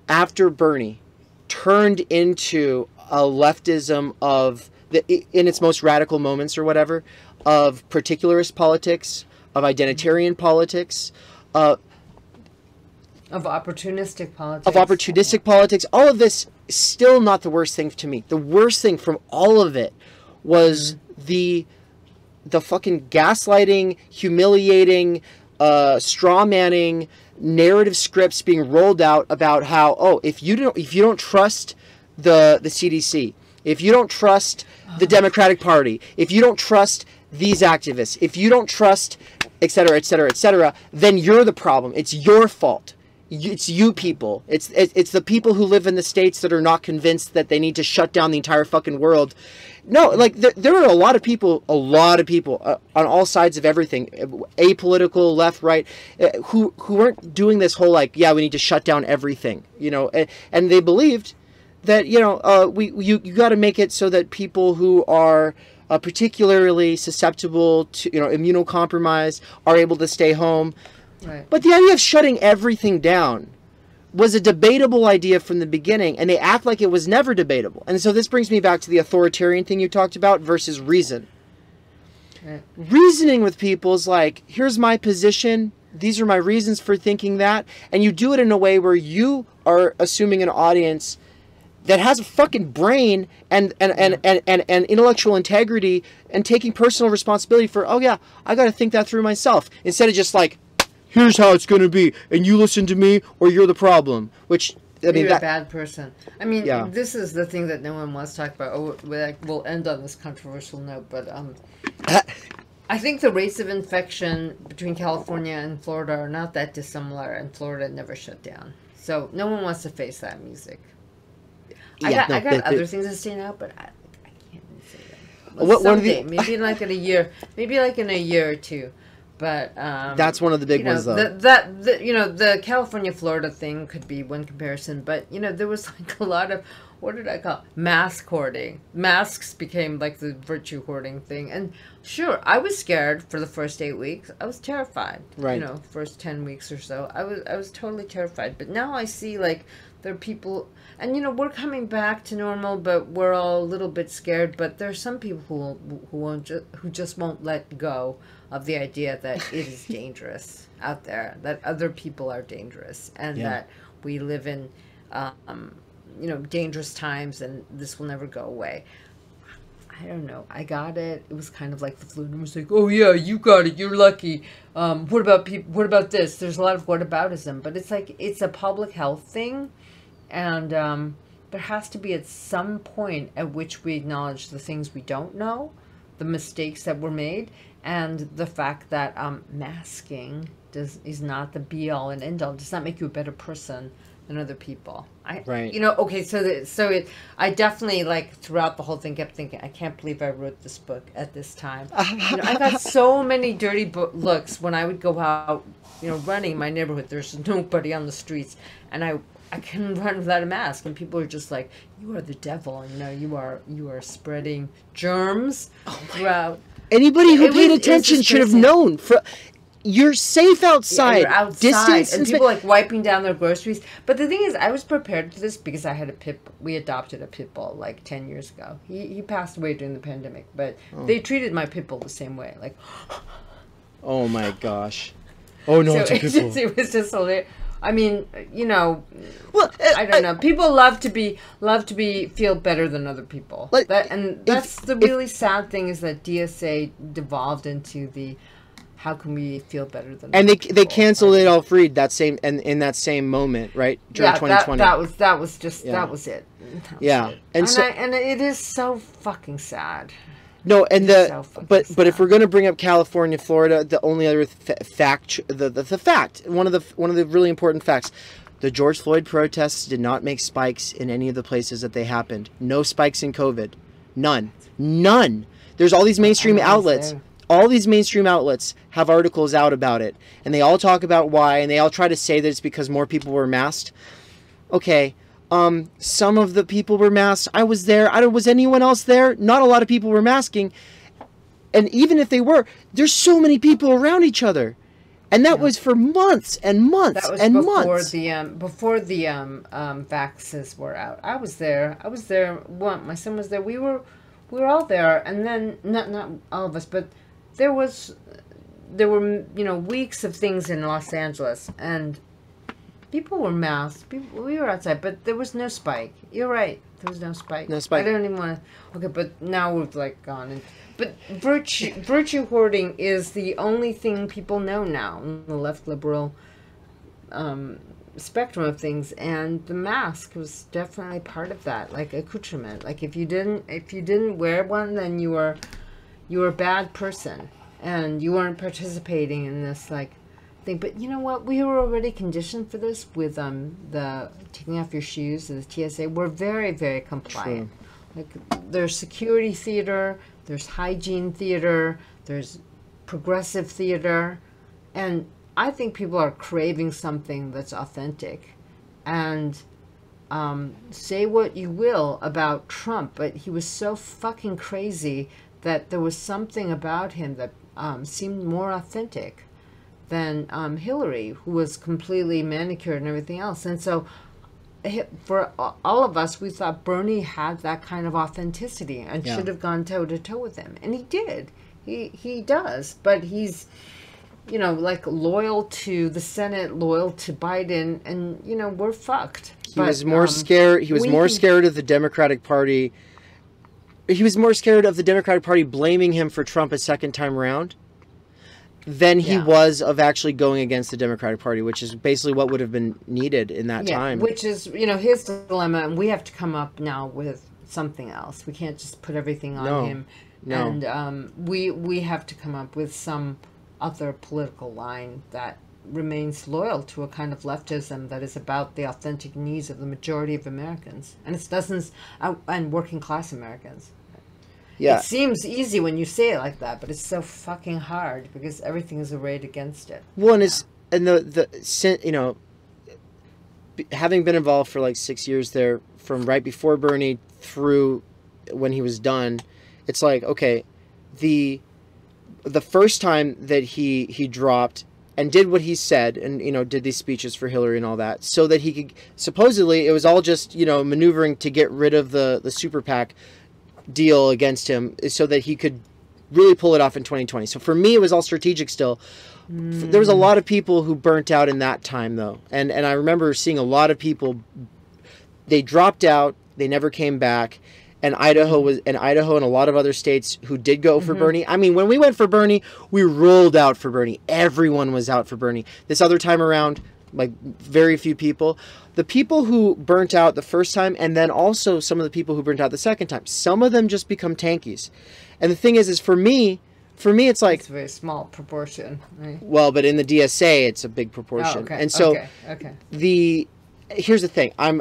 after Bernie, turned into a leftism of, in its most radical moments or whatever, of particularist politics, of identitarian politics, of opportunistic politics. Politics. All of this is still not the worst thing to me. The worst thing from all of it was the fucking gaslighting, humiliating, straw-manning narrative scripts being rolled out about how, oh, if you don't trust the CDC, if you don't trust the Democratic Party, if you don't trust these activists, if you don't trust, et cetera, et cetera, et cetera, then you're the problem. It's your fault. It's you people. It's the people who live in the states that are not convinced that they need to shut down the entire fucking world. No, like there are a lot of people on all sides of everything, apolitical, left, right, who weren't doing this whole like, yeah, we need to shut down everything, you know, and they believed that, you know, you got to make it so that people who are particularly susceptible to, you know, immunocompromised are able to stay home. Right. But the idea of shutting everything down was a debatable idea from the beginning, and they act like it was never debatable. And so this brings me back to the authoritarian thing you talked about versus reason. Right. Reasoning with people is like, here's my position, these are my reasons for thinking that, and you do it in a way where you are assuming an audience that has a fucking brain and intellectual integrity and taking personal responsibility for, oh yeah, I got to think that through myself, instead of just like, here's how it's going to be, and you listen to me, or you're the problem. Which, I mean, you're a bad person. I mean, this is the thing that no one wants to talk about. Oh, we'll end on this controversial note, but I think the rates of infection between California and Florida are not that dissimilar, and Florida never shut down. So no one wants to face that music. I got other things to say now, but I can't even say them. Well, someday, maybe like in a year, or two. But that's one of the big ones, though. The California Florida thing could be one comparison, but you know, there was like a lot of, what did I call it? Mask hoarding. Masks became like the virtue hoarding thing, and sure, I was scared for the first 8 weeks. I was terrified. Right. You know, first 10 weeks or so, I was totally terrified. But now I see like there are people, and you know, we're coming back to normal, but we're all a little bit scared. But there are some people who just won't let go of the idea that it is dangerous out there, that other people are dangerous, and that we live in, you know, dangerous times, and this will never go away. I don't know. I got it. It was kind of like the flu, and it was like, oh yeah, you got it. You're lucky. What about people? What about this? There's a lot of whataboutism, but it's like it's a public health thing, and there has to be at some point at which we acknowledge the things we don't know, the mistakes that were made, and the fact that masking is not the be all and end all. It does not make you a better person than other people. Right. You know, okay, I definitely, like, throughout the whole thing kept thinking, I can't believe I wrote this book at this time. You know, I got so many dirty looks when I would go out, you know, running in my neighborhood. There's nobody on the streets, and I couldn't run without a mask, and people are just like, "You are the devil," and you are spreading germs throughout. Anybody who paid attention should have known. You're safe outside. You're outside, Distance and people like wiping down their groceries. But the thing is, I was prepared for this because I had we adopted a pit bull like 10 years ago. He passed away during the pandemic, but they treated my pit bull the same way. Like, oh my gosh. Oh no, it's a pit bull. It was just hilarious. I mean, you know, well, I don't know. People love to feel better than other people. Like, That's the really sad thing, is that DSA devolved into the how can we feel better than and other they people, canceled right? Adolf Reed that same in that same moment, right? During 2020. that was it. That was it. And and it is so fucking sad. No, and but sad. if we're going to bring up California, Florida, the only other fact, one of the really important facts, the George Floyd protests did not make spikes in any of the places that they happened. No spikes in COVID, none. There's all these mainstream outlets. There. All these mainstream outlets have articles out about it, and they all talk about why, and they all try to say that it's because more people were masked. Okay. Some of the people were masked. I was there. Was anyone else there? Not a lot of people were masking. And even if they were, there's so many people around each other. And that was for months and months and months. Before the vaccines were out. I was there. My son was there. We were all there. And then, not all of us, but there were, you know, weeks of things in Los Angeles, and people were masked. We were outside, but there was no spike. You're right. There was no spike. No spike. I don't even want to. Okay, but now we've like gone. But virtue hoarding is the only thing people know now in the left liberal spectrum of things, and the mask was definitely part of that, like accoutrement. Like if you didn't wear one, then you were a bad person, and you weren't participating in this like thing. But you know what? We were already conditioned for this with the taking off your shoes and the TSA. We're very, very compliant. True. Like there's security theater, there's hygiene theater, there's progressive theater, and I think people are craving something that's authentic. And say what you will about Trump, but he was so fucking crazy that there was something about him that seemed more authentic than Hillary, who was completely manicured and everything else. And so for all of us, we thought Bernie had that kind of authenticity and should have gone toe to toe with him. And he did. He does. But he's, you know, like loyal to the Senate, loyal to Biden, and, you know, we're fucked. He was more scared. He was more scared of the Democratic Party. He was more scared of the Democratic Party blaming him for Trump a second time around than he was of actually going against the Democratic Party, which is basically what would have been needed in that time. Which is, you know, his dilemma, and we have to come up now with something else. We can't just put everything on him. No. And we have to come up with some other political line that remains loyal to a kind of leftism that is about the authentic needs of the majority of Americans, and it doesn't, and working class Americans. Yeah, it seems easy when you say it like that, but it's so fucking hard because everything is arrayed against it. One is, and you know, having been involved for like 6 years there, from right before Bernie through when he was done, it's like, okay, the first time that he dropped and did what he said, and, you know, did these speeches for Hillary and all that, so that he could, supposedly it was all just, you know, maneuvering to get rid of the super PAC deal against him so that he could really pull it off in 2020. So for me, it was all strategic still. There was a lot of people who burnt out in that time, though. And I remember seeing a lot of people, they dropped out, they never came back. And Idaho and a lot of other states who did go for Bernie. I mean, when we went for Bernie, we rolled out for Bernie. Everyone was out for Bernie. This other time around, like, very few people. The people who burnt out the first time, and then also some of the people who burnt out the second time, some of them just become tankies. And the thing is for me, for me, it's like It's a very small proportion. Right? well, but in the DSA, it's a big proportion. Oh, okay. And so okay. here's the thing. I'm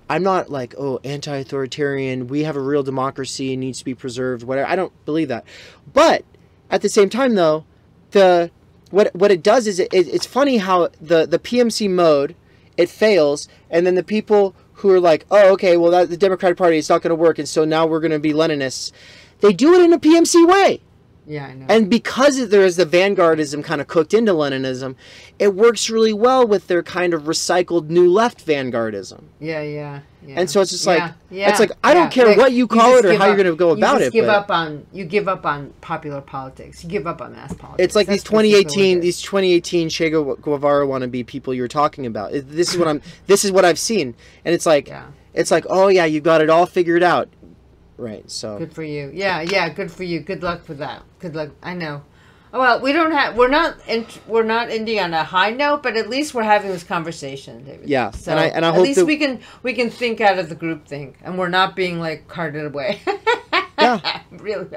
not like, oh, anti-authoritarian. We have a real democracy and needs to be preserved. Whatever. I don't believe that. But at the same time, though, what it does is it's funny how the PMC mode, it fails, and then the people who are like, oh, okay, well, the Democratic Party, it's not going to work, and so now we're going to be Leninists. They do it in a PMC way. Yeah, I know. And because there is the vanguardism kind of cooked into Leninism, it works really well with their kind of recycled New Left vanguardism. Yeah. And so it's just like, yeah, it's like, I don't care like, what you call it or how you're going to go about it. You give up on popular politics. You give up on mass politics. It's like these 2018 Che Guevara wannabe people you're talking about. This is what I've seen. And it's like, oh yeah, you got it all figured out. Right. So good for you. Yeah, good for you. Good luck with that. Good luck. I know. Oh, well, we're not ending on a high note, but at least we're having this conversation, David. Yeah. So and I at hope least we can think out of the group thing, and we're not being like carted away. Yeah.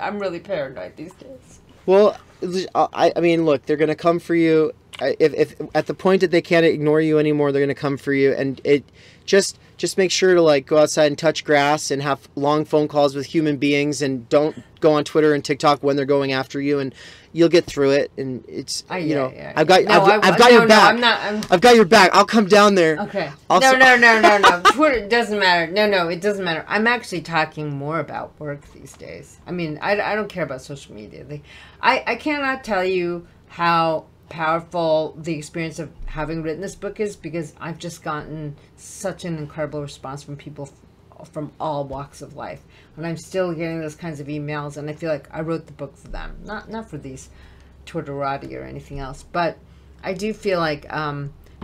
I'm really paranoid these days. Well, I mean, look, they're going to come for you. If at the point that they can't ignore you anymore, they're going to come for you, and it just make sure to like go outside and touch grass and have long phone calls with human beings, and don't go on Twitter and TikTok when they're going after you, and you'll get through it. And it's I've got your back. I've got your back. I'll come down there. Okay. No. Twitter doesn't matter. No, it doesn't matter. I'm actually talking more about work these days. I mean, I don't care about social media. I cannot tell you how powerful the experience of having written this book is, because I've just gotten such an incredible response from people from all walks of life, and I'm still getting those kinds of emails, and I feel like I wrote the book for them, not for these Twitterati or anything else. But I do feel like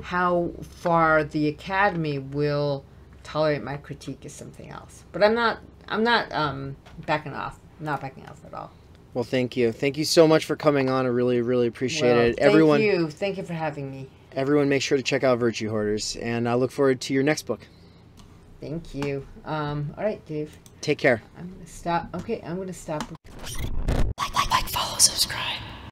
how far the Academy will tolerate my critique is something else. But I'm not backing off. I'm not backing off at all. Well, thank you. Thank you so much for coming on. I really, really appreciate it. Everyone, Thank you for having me. Everyone, make sure to check out Virtue Hoarders, and I look forward to your next book. Thank you. All right, Dave. Take care. I'm going to stop. Okay, I'm going to stop. Like, follow, subscribe.